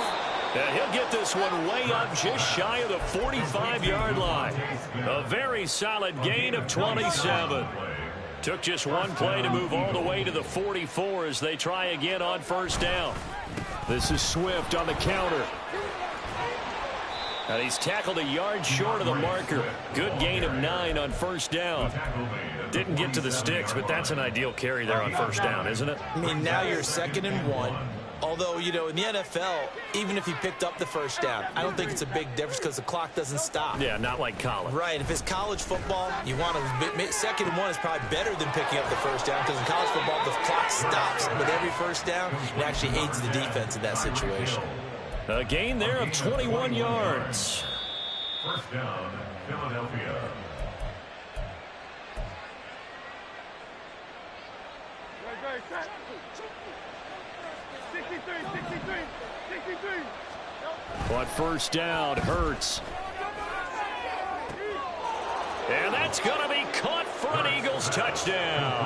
B: And he'll get this one way up just shy of the 45-yard line. A very solid gain of 27. Took just one play to move all the way to the 44 as they try again on first down. This is Swift on the counter. And he's tackled a yard short of the marker. Good gain of 9 on first down. Didn't get to the sticks, but that's an ideal carry there on first down, isn't it?
C: I mean, now you're 2nd and 1. Although, you know, in the NFL, even if he picked up the first down, I don't think it's a big difference because the clock doesn't stop.
B: Yeah, not like college.
C: Right. If it's college football, you want to 2nd and 1 is probably better than picking up the first down because in college football, the clock stops with every first down. It actually aids the defense in that situation.
B: A gain there of 21 yards.
D: First down, Philadelphia.
E: Right, 63.
B: On first down, Hurts. And that's going to be caught for an Eagles touchdown.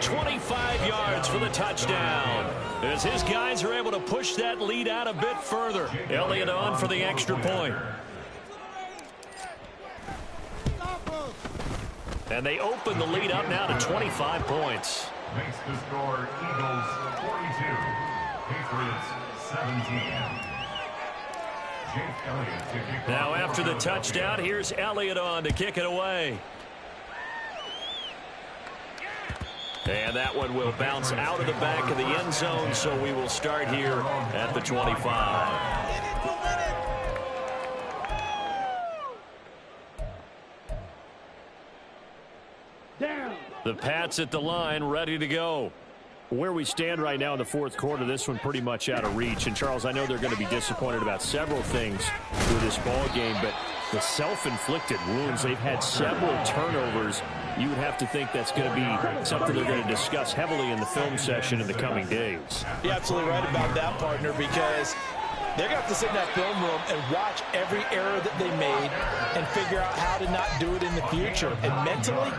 B: 25 yards for the touchdown. As his guys are able to push that lead out a bit further. Elliott on for the extra point. And they open the lead up now to 25 points.
D: Makes the score Eagles 42, Patriots 17. Jake Elliott to kick
B: Now
D: off.
B: after the touchdown, here's Elliott on to kick it away. And that one will bounce out of the back of the end zone, so we will start here at the 25. The Pats at the line, ready to go. Where we stand right now in the fourth quarter, this one pretty much out of reach. And, Charles, I know they're going to be disappointed about several things with this ball game, but the self-inflicted wounds, they've had several turnovers. You would have to think that's going to be something they're going to discuss heavily in the film session in the coming days.
C: You're absolutely right about that, partner, because they're going to have to sit in that film room and watch every error that they made and figure out how to not do it in the future. And mentally,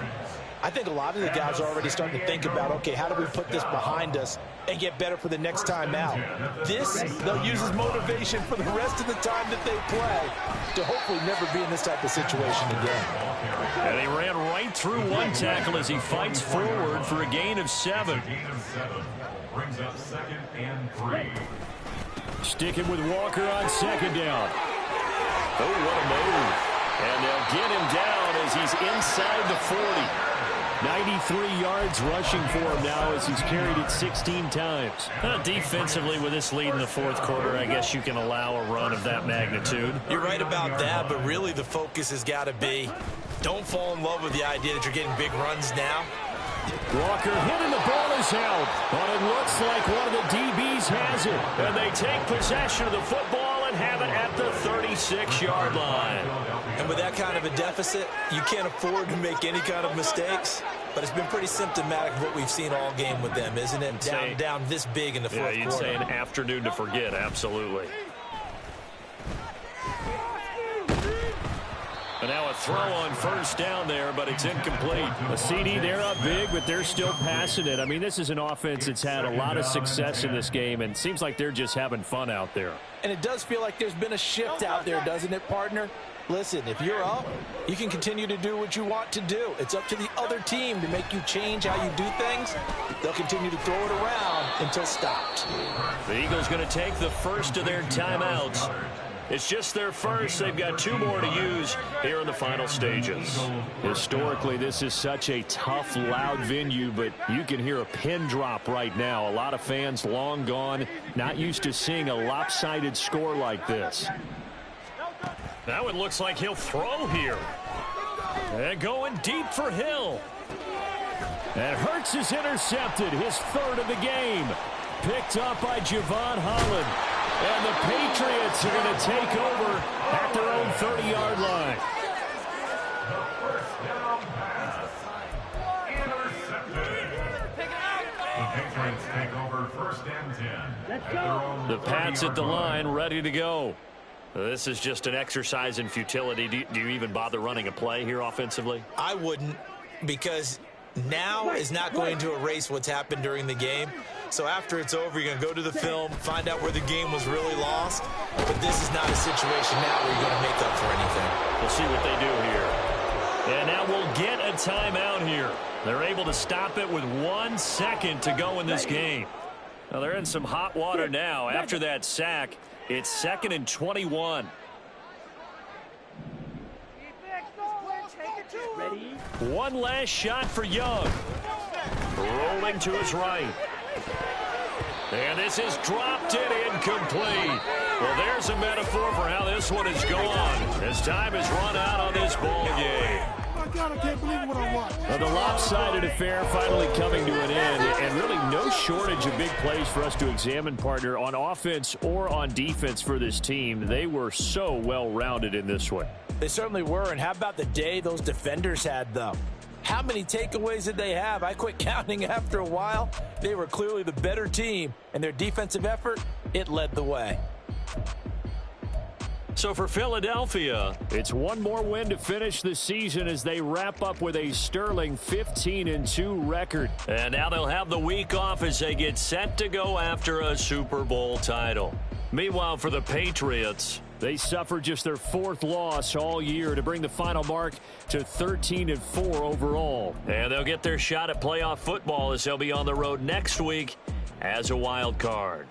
C: I think a lot of the guys are already starting to think about, okay, how do we put this behind us and get better for the next time out? This, they'll use as motivation for the rest of the time that they play to hopefully never be in this type of situation again.
B: And he ran right through one tackle as he fights forward for a gain of 7.
D: Brings up 2nd and 3.
B: Sticking with Walker on second down. Oh, what a move. And they'll get him down as he's inside the 40. 93 yards rushing for him now as he's carried it 16 times. Defensively, with this lead in the fourth quarter, I guess you can allow a run of that magnitude.
C: You're right about that, but really the focus has got to be, don't fall in love with the idea that you're getting big runs now.
B: Walker hit and the ball is held. But it looks like one of the DBs has it. And they take possession of the football and have it at the 36-yard line.
C: And with that kind of a deficit, you can't afford to make any kind of mistakes. But it's been pretty symptomatic of what we've seen all game with them, isn't it? Down this big in the fourth quarter.
B: Yeah, you'd say an afternoon to forget, absolutely. And now a
A: throw on first down there, but it's incomplete.
B: A CD, they're up big, but they're still passing it. I mean, this is an offense that's had a lot of success in this game, and it seems like they're just having fun out there.
C: And it does feel like there's been a shift out there, doesn't it, partner? Listen, if you're up, you can continue to do what you want to do. It's up to the other team to make you change how you do things. They'll continue to throw it around until stopped.
A: The Eagles going to take the first of their timeouts. It's just their first. They've got 2 more to use here in the final stages.
B: Historically, this is such a tough, loud venue, but you can hear a pin drop right now. A lot of fans long gone, not used to seeing a lopsided score like this.
A: Now it looks like he'll throw here. And going deep for Hill.
B: And Hurts is intercepted, his 3rd of the game. Picked up by Javon Holland. And the Patriots are going to take over at their own 30-yard line.
D: The first down pass. Intercepted. The Patriots take over 1st and 10.
E: Let's go.
A: The Pats at the line, ready to go. This is just an exercise in futility. Do you even bother running a play here offensively?
C: I wouldn't, because now is not going to erase what's happened during the game. So after it's over, you're going to go to the film, find out where the game was really lost. But this is not a situation now where you're going to make up for anything.
A: We'll see what they do here. And now we'll get a timeout here. They're able to stop it with 1 second to go in this game. Now they're in some hot water now. After that sack, it's 2nd and 21.
E: Ready?
A: One last shot for Young. Rolling to his right. And this is dropped in incomplete. Well, there's a metaphor for how this one is gone. As time has run out on this ball game.
E: My God, I can't believe what I watched.
B: Well, the lopsided affair finally coming to an end, and really no shortage of big plays for us to examine, partner, on offense or on defense for this team. They were so well-rounded in this one.
C: They certainly were, and how about the day those defenders had, though? How many takeaways did they have? I quit counting after a while. They were clearly the better team, and their defensive effort, it led the way.
A: So for Philadelphia,
B: it's one more win to finish the season as they wrap up with a sterling 15-2 record.
A: And now they'll have the week off as they get set to go after a Super Bowl title. Meanwhile, for the Patriots,
B: they suffered just their 4th loss all year to bring the final mark to 13-4 overall.
A: And they'll get their shot at playoff football as they'll be on the road next week as a wild card.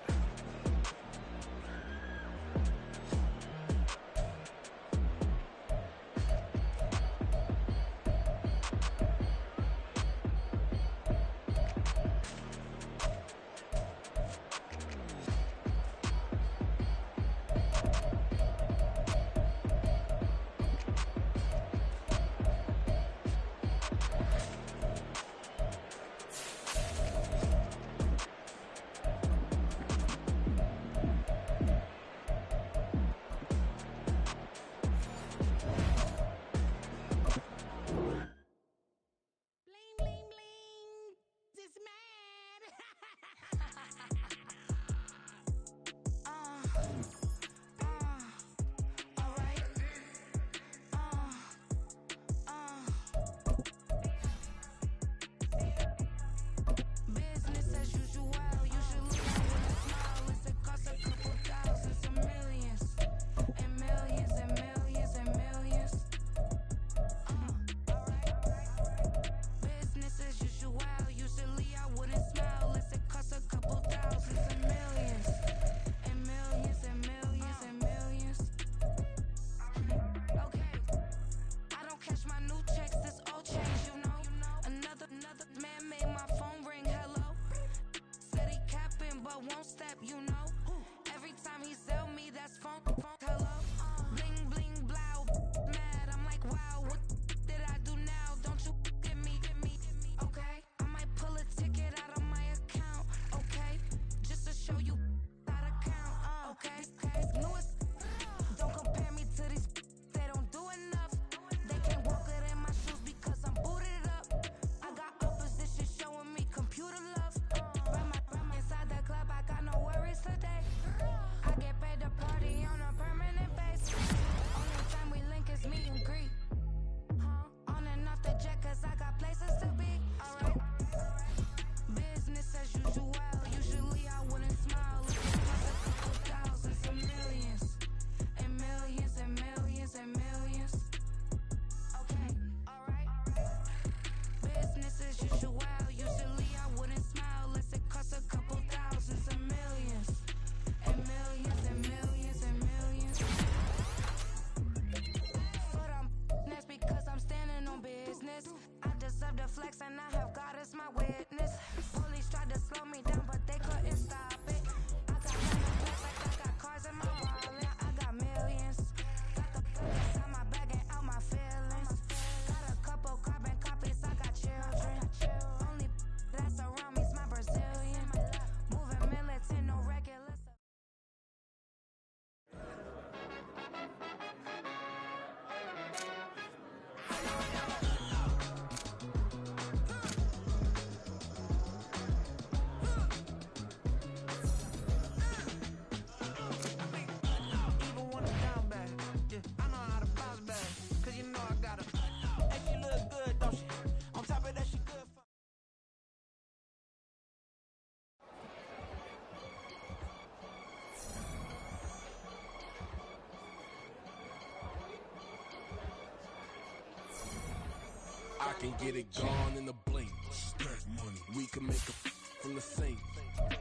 F: get it gone in the blink. Stack money. We can make a from the sink. Money.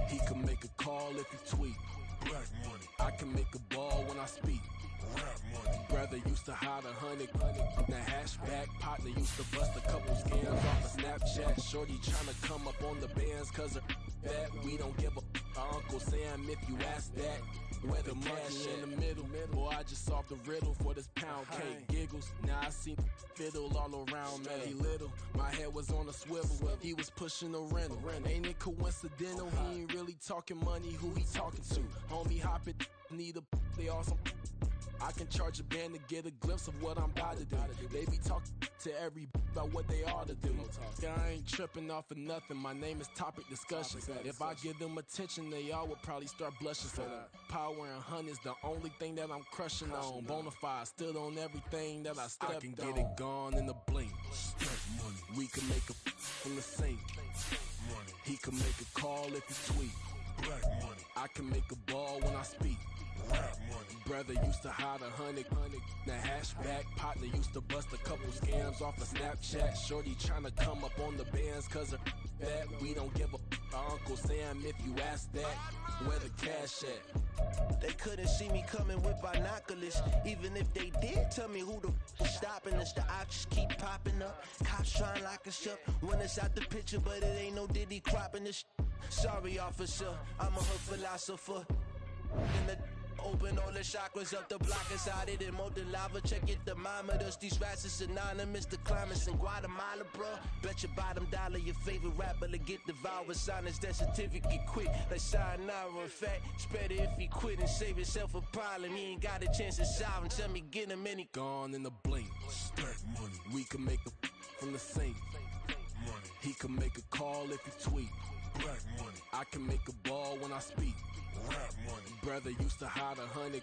F: He can make a call if he tweet. Black money. I can make a ball when I speak. Rap money. Brother used to hide 100. The hashback partner used to bust a couple scams off of Snapchat. Shorty tryna come up on the bands cause of that. We don't give a Uncle Sam if you ask that. Where the cash in the middle. Boy, I just solved the riddle for this pound cake. Giggles, now I see fiddle all around me. He little, my head was on a swivel. He was pushing a rental. Ain't it coincidental? He ain't really talking money, who he talking to? Homie hopping, need a they awesome. I can charge a band to get a glimpse of what I'm about to do. They be talking to every about what they ought to do. I ain't tripping off of nothing. My name is Topic Discussion. If I give them attention, they all would probably start blushing. So power and hunt is the only thing that I'm crushing on. Bonafide, stood on everything that I stepped on. I can get it gone in the blink. Money. We can make a from the sink. Money. He can make a call if he tweet. Black money. I can make a ball when I speak. Rap money. Brother used to hide 100. The hashback partner used to bust a couple scams off of Snapchat. Shorty tryna come up on the bands cause of that. We don't give a Uncle Sam if you ask that. Where the cash at?
G: They couldn't see me coming with binoculars. Even if they did, tell me who the was stopping us. The options keep popping up. Cops trying lock us up. When it's out the picture, but it ain't no Diddy cropping this. Sorry, officer, I'm a hood philosopher. In the open all the chakras up the block inside it and molten lava. Check it, thermometers. These rats is synonymous to climates in Guatemala, bro. Bet your bottom dollar your favorite rapper to get devoured. Sign his death certificate quick. Like sayonara. In fact, it's better if he quit and save himself a problem. He ain't got a chance to solve him. Tell me, get him any.
F: Gone in the blink. Stack money. We can make a from the sink. Money. He can make a call if he tweet. Black money. I can make a ball when I speak. Rap money. Brother used to hide 100.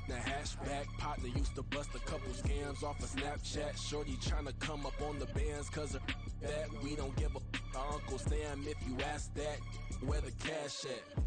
F: The hashback partner used to bust a couple scams off of Snapchat. Shorty tryna come up on the bands cause of that. We don't give a Uncle Sam if you ask that. Where the cash at?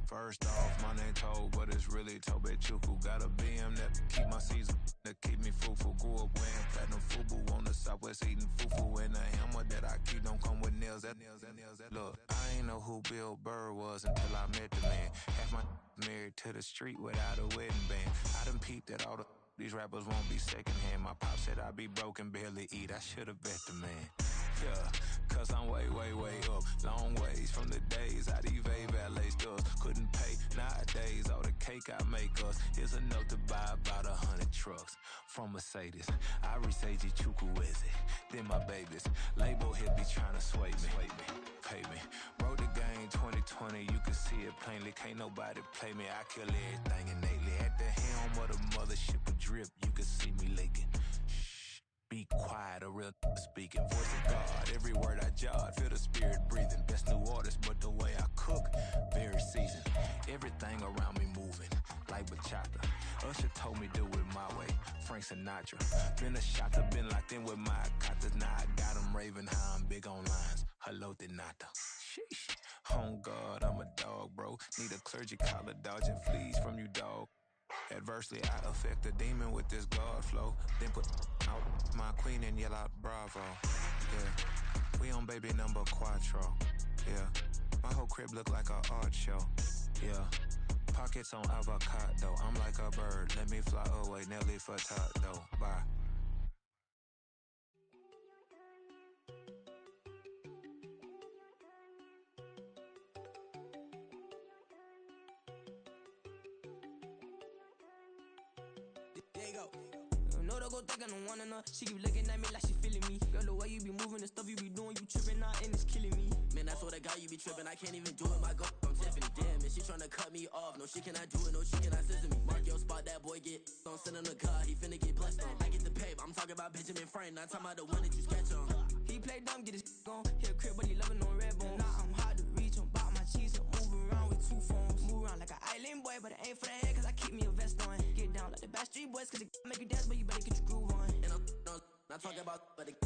H: First off, my name Toe, but it's really Tobe Chuku. Got a BM that keep my season, that keep me fruitful. Grew up wearing platinum FUBU on the Southwest eating fufu. And the hammer that I keep don't come with nails. Look, I ain't know who Bill Burr was until I met the man. Half my married to the street without a wedding band. I done peeped at all these rappers won't be secondhand. My pop said I'd be broke and barely eat. I should've bet the man. Yeah, cause I'm way, way, way up. Long ways from the days I Eve valet stores. Couldn't pay nowadays. All the cake I make us is enough to buy about 100 trucks. From Mercedes, I research Chukwueze. Then my babies, label hippie trying to sway me. Pay me, wrote the game ain't 2020, you can see it plainly. Can't nobody play me, I kill everything innately. At the helm of the mothership of drip, you can see me leaking. Shh, be quiet, a real speaking. Voice of God, every word I jot, feel the spirit breathing. Best new artist, but the way I cook, very seasoned. Everything around me moving, like bachata. Usher told me do it my way, Frank Sinatra. Been a shotter, been locked in with my katas. Now I got them raving how I'm big on lines. Hello, Denata. Sheesh. On God, I'm a dog, bro. Need a clergy collar, dodging fleas from you, dog. Adversely, I affect the demon with this God flow. Then put out my queen and yell out bravo. Yeah, we on baby number quattro. Yeah, my whole crib look like a art show. Yeah, pockets on avocado. I'm like a bird, let me fly away. Nelly Furtado, bye.
I: No, don't go think I don't wanna know. She keep looking at me like she feeling me. Girl, the way you be moving, the stuff you be doing, you tripping out and it's killing me.
J: Man, I swear to God, you be tripping. I can't even do it. My girl, I'm Tiffany. Damn, and she tryna cut me off. No, she cannot do it. No, she cannot scissor me. Mark your spot, that boy get on. Send him the car, he finna get blessed on. I get the pay, I'm talking about Benjamin Frank. Not talking about the one that you sketch on.
I: He play dumb, get his gone. Hit a crib, but he loving on red bone. Now I'm hard to reach, I'm bout my cheese. I'm moving around with two phones. Move around like an island boy, but it ain't for the head, cause I keep me a vest on. Get down like the Backstreet Boys, cause it make you dance, but you better get your groove on.
J: And I'm not talking about, but it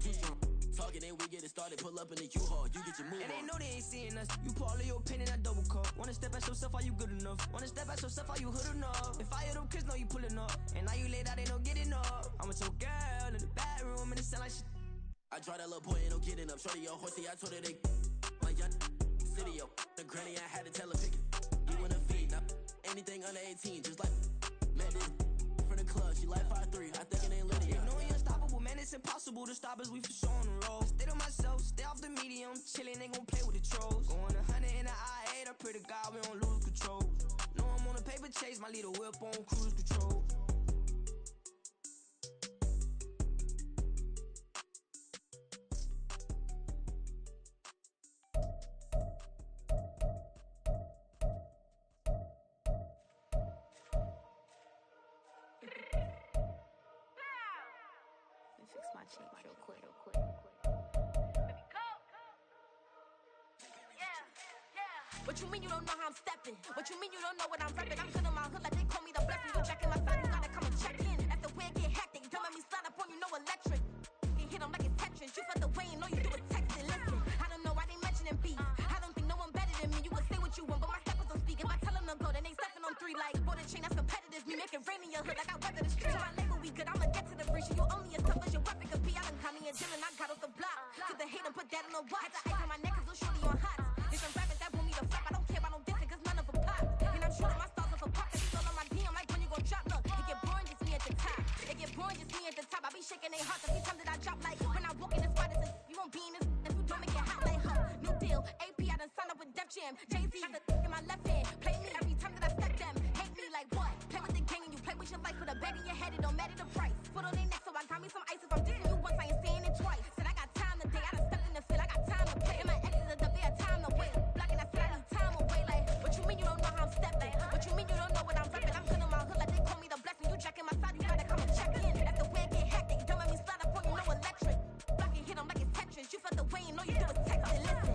J: too strong. Talking and we get it started, pull up in the U-Haul, you get your move
I: and
J: on.
I: they know they ain't seeing us. You pull all of your pen in that double cup. Wanna step at yourself, are you good enough? Wanna step at yourself, are you hood enough? If I hear them kids, know you pulling up. And now you late out, they don't get enough. I'm with your girl in the bedroom, and it sound like shit.
J: I try that little boy, ain't no getting up. Shorty, your horsey, I told her they my young city, yo. The granny, I had to tell her pick it. You in a feed, now anything under 18, just like met this from the club. She like 5'3", I think it ain't Lydia.
I: You know we unstoppable, man, it's impossible to stop us, we for sure on the road. Stay to myself, stay off the medium, chillin', they gon' play with the trolls. Going 100 in the I-8, I pray to God we don't lose control. Know I'm on a paper chase, my leader whip on cruise control.
K: Fix my cheeks real quick.
L: What you mean you don't know how I'm stepping? What you mean you don't know what I'm repping? I'm good in my hood like they call me the blessing. You jacking my side, you gotta come and check in. After the way it get hectic, don't make me slide up on you, no electric. You hit them like it's Tetris. You felt the way and all you do is texting. Listen, I don't know why they mentioning beef. I don't think no one better than me. You can say what you want, but my steppers don't speak. If I tell them to go, then they stepping on 3 like border chain. That's competitive. Me making rain in your hood like I weather the street. My label we good, I'ma get to the breach. You only as tough as your weapon could be. I done caught me a deal and I got off the block. To the hate and put that on the watch. Had the ice on my neck cause little shorty on hot. There's some rappers that want me to flop. I don't care about no dissing cause none of them pop. And I'm shooting my stars off a pop. Cause all on my DM like when you gon' drop. Look, it get boring just me at the top. It get boring just me at the top. I be shaking they hearts every time that I drop. Like when I walk in the spot, it's you won't be in this if you don't make it hot like new deal. AP, I done signed up with Def Jam. Jay-Z, got the in my left hand. Play me every time that I step them. Hate me like what? Play with the gang and you play with your life. With a bag in your head, it don't matter the price. Put on their neck, so I got me some ice. If I'm dissing you once, I ain't saying it twice. Said I got time today, I done stepped in the field. I got time to play. And my exes are up there, time to wait. Blocking, I said I need time away. Like, what you mean you don't know how I'm stepping? What you mean you don't know what I'm repping? I'm good in my hood like they call me the blessing. You jacking my side, you gotta come and check in. That's the way it get hectic. Don't make me slide up on you, no electric. Blocking, hit them like it's Tetris. You felt the way and all you do is text it. Listen.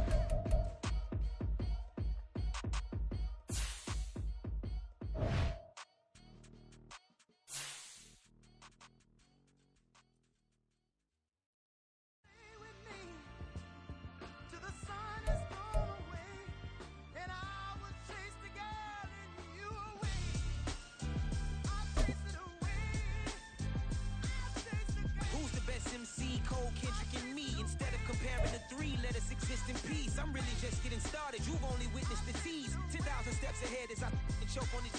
I: Who's the best MC? Cole, Kendrick, and me. Instead of comparing the 3, let us exist in peace. I'm really just getting started. You've only witnessed the tease. 10,000 steps ahead as I choke on it.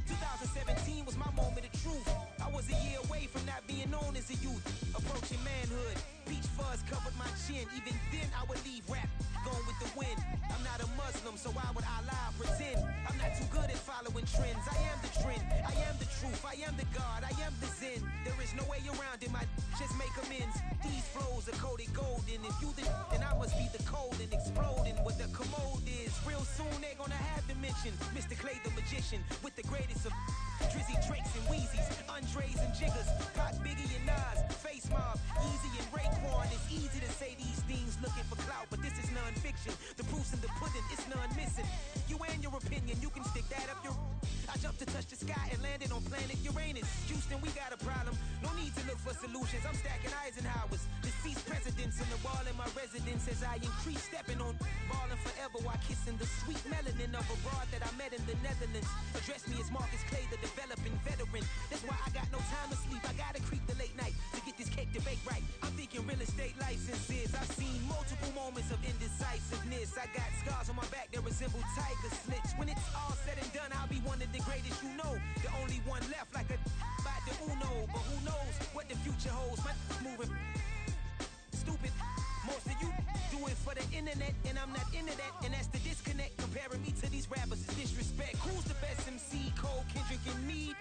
I: 2017 was my moment of truth. I was a year away from not being known as a youth. Approaching manhood. Peach fuzz covered my chin. Even then I would leave rap going with the wind. I'm not a Muslim, so why would Allah pretend? I'm not too good at following trends. I am the trend. I am the truth. I am the God. I am the Zen. There is There's no way around it, my just make amends. These flows are coated golden. If you then I must be the cold and exploding what the commode is. Real soon they gonna have to mention Mr. Clay the magician with the greatest of Drizzy Drakes and Wheezies, Andres and Jiggers, Pac, Biggie and Nas, Face Mob, Easy and Raekwon. It's easy to say these things looking for clout, but this is non-fiction. The proof's in the pudding, it's none missing. You and your opinion, you can stick that up your. I jumped to touch the sky and landed on planet Uranus. Houston, we got a problem. No need to look for solutions. I'm stacking Eisenhowers. Deceased presidents in the wall in my residence as I increase stepping on ballin' forever while kissing the sweet melanin of a broad that I met in the Netherlands. Address me as Marcus Clay, the developing veteran. That's why I got no time to sleep. I gotta creep the late night to get this cake to bake right. I'm thinking real estate licenses. I've seen multiple moments of indecisiveness. I got scars on my back that resemble tiger slits. When it's all said and done, I'll be one of the greatest you know. The only one left like a by the Uno. But who knows what the future holds? My moving stupid. Most of you do it for the internet, and I'm not into that. And that's the disconnect. Comparing me to these rappers is disrespect. Who's the best MC? Cole, Kendrick, and me?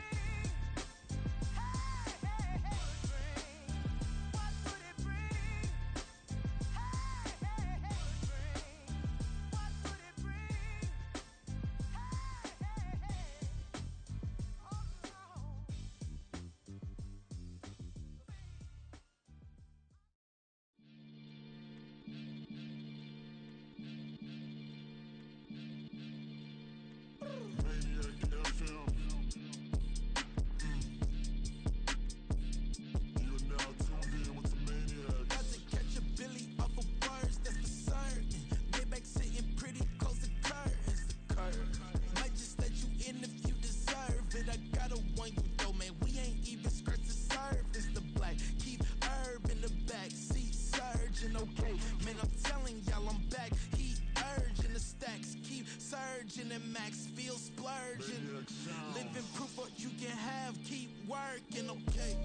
G: And max feel splurging. Living proof what you can have, keep working, okay?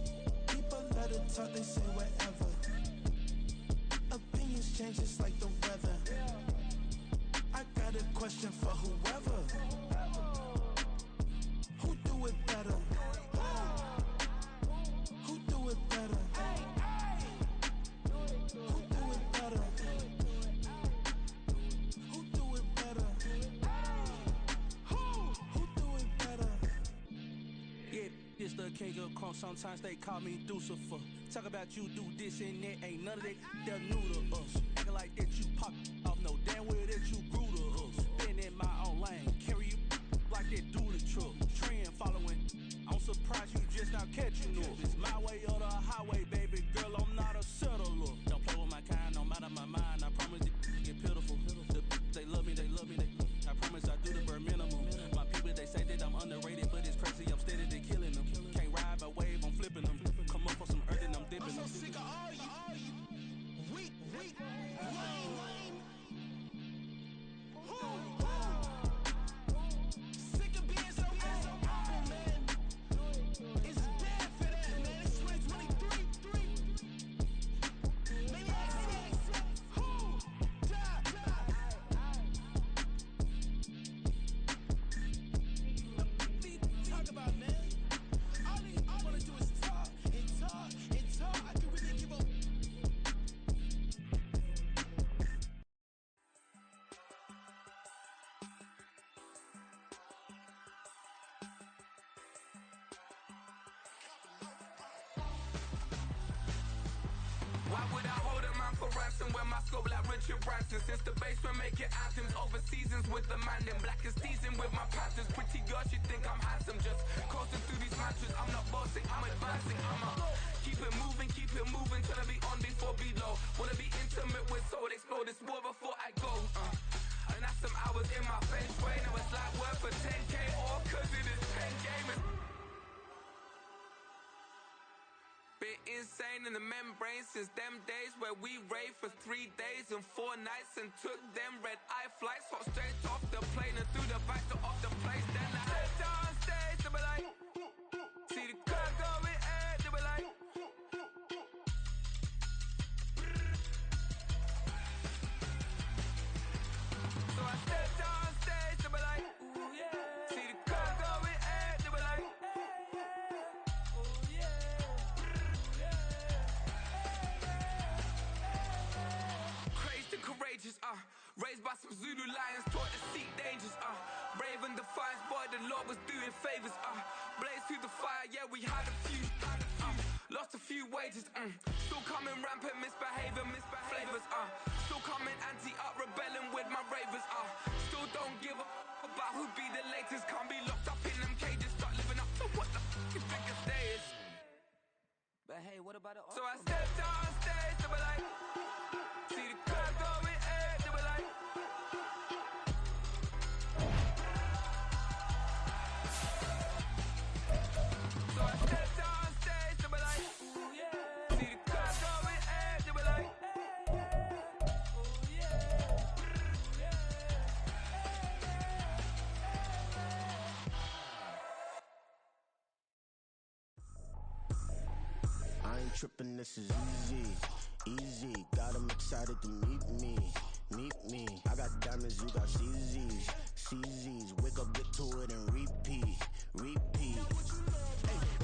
G: People let it talk, they say whatever. Opinions change just like the weather. I got a question for whoever. Who do it better? Who do it better? Who do it better?
I: This the king of crunk, sometimes they call me Lucifer. Talk about you do this and that, ain't none of that, they're new to us. Acting like that you pop off, no damn well that you grew to us. Been in my own lane, carry you like that do the truck. Trend following, I'm surprised you just now catching up. It's my way or the highway, baby girl, I'm not a settler. Don't play with my kind, no matter my mind, I promise it get pitiful. They love me, I promise I do the bare minimum. My people, they say that I'm underrated, but it's crazy, I'm steady, they killing them. Can't ride a wave, I'm flipping them. Come up for some earth and I'm dipping them.
G: I'm so sick of all you weak, lame. Sick of being so humble, man. It's dead for that, man. It's 2023. Maybe talk about, man. All I wanna do is talk and talk and talk. I can really give up.
M: Why would I hold a man for ransom when my scope like Richard Branson? Since the basement making anthems over seasons with the man, then black is teasing with my patterns. Pretty girls, you think I'm handsome, just coasting through these matches. I'm not bossing, I'm advancing. Keep it moving, trying to be on before below. Wanna be intimate with soul, explore this war before I go. And that's some hours in my feng shui. Now it's like work for 10K, all cause it is pen game. Been insane in the membrane since them days where we raved for 3 days and 4 nights and took them red eye flights. Hot straight off the plane and through the back to off the place. Then I stepped on stage, they were like, see the crowd going ahead, they were like, so I stepped on stage, they were like, ooh yeah. See the crowd going ahead, they were like, oh yeah. few wages. Still coming rampant, misbehaving, flavors. Still coming anti-up, rebelling with my ravers. Still don't give a about who be the latest. Can't be locked up in them cages. Start living up to what the you think your day is.
J: But hey, what about the
M: So I stepped on stage, they were like, see the crowd going ahead, they were like. So I stepped on stage, they were like, ooh, yeah. See the crowd going ahead, they were like, ooh,
N: yeah. I ain't tripping, this is easy, easy. Got them excited to meet me. I got diamonds, you got CZs. Wake up, get to it, and repeat. Hey,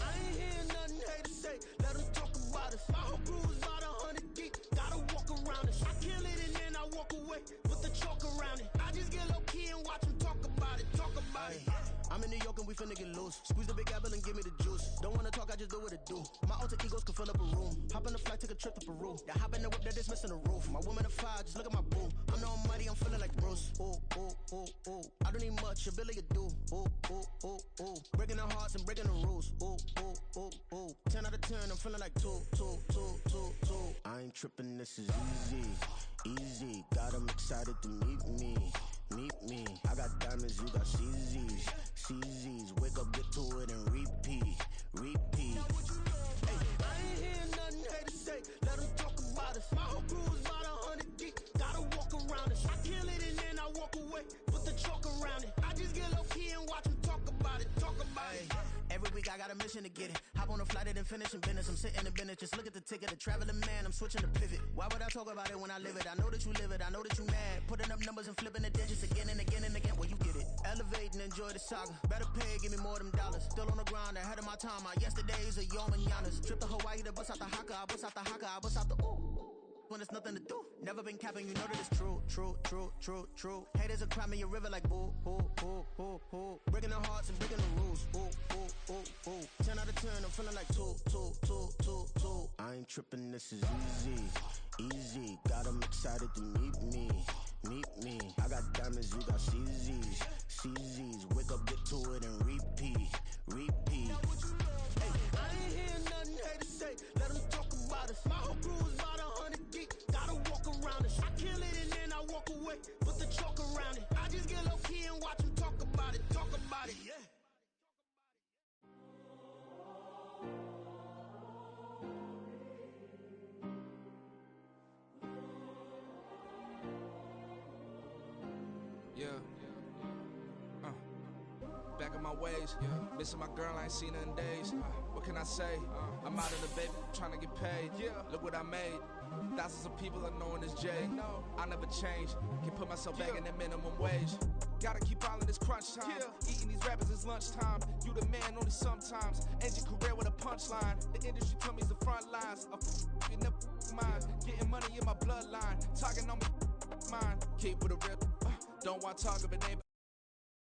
N: I ain't hear nothing haters say. Let them talk about us. My whole crew is about 100 deep. Gotta walk around us. I kill it and then I walk away. Put the chalk around it. I just get low key and watch them talk about it. I'm in New York and we finna get loose. Squeeze the big apple and give me the juice. Don't wanna talk, I just do what it do. My alter egos can fill up a room. Hop on the flight, take a trip to Peru. That hop in the whip that is missing the roof. My woman a fire, just look at my boo. I'm the almighty, I'm feeling like Bruce. Ooh. I don't need much, ability to do. Ooh. Breaking the hearts and breaking the rules. Ooh. 10 out of 10, I'm feeling like two. I ain't tripping, this is easy. Got them excited to meet me. I got diamonds, you got CZs. Wake up, get to it, and repeat. Hey, I ain't hear nothing haters say. Let them talk about us. My whole crew is about 100 deep. Gotta walk around us. I kill it and then I walk away. Put the chalk around it. I just get low key and watch them talk about it. Every week I got a mission to get it. Hop on a flight and then finish in business. I'm sitting in business, just look at the ticket. A traveling man, I'm switching to pivot. Why would I talk about it when I live it? I know that you live it, I know that you mad. Putting up numbers and flipping the digits again and again. Well, you get it. Elevate and enjoy the saga. Better pay, give me more of them dollars. Still on the grind, ahead of my time. My yesterdays are your mananas. Trip to Hawaii to bust out the haka. I bust out the haka. I bust out the ooh. When there's nothing to do. Never been capping, you know that it's true. Haters are crying me a river like boo. Breaking the hearts and breaking the rules. Ooh. 10 out of 10, I'm feeling like two. I ain't tripping, this is easy. Got them excited to meet me. I got diamonds, you got CZs. Wake up, get to it, and repeat. Hey, I ain't hear nothing haters say. Let them talk about us. My whole crew is about 100 deep. Gotta walk around us. I kill it and then I walk away. Put the chalk around it. I just get low key and watch them talk about it. Yeah.
O: Back in my ways, missing my girl, I ain't seen her in days. What can I say? I'm out of the baby, trying to get paid. Look what I made. Thousands of people are knowing this Jay. I never change. Can put myself back in the minimum wage. Gotta keep all in this crunch time. Eating these rappers is lunchtime. You the man only sometimes. End your career with a punchline. The industry told me it's the front lines. You never mind. Getting money in my bloodline. Talking on me, mine. Keep with a real. Don't want to talk if it ain't.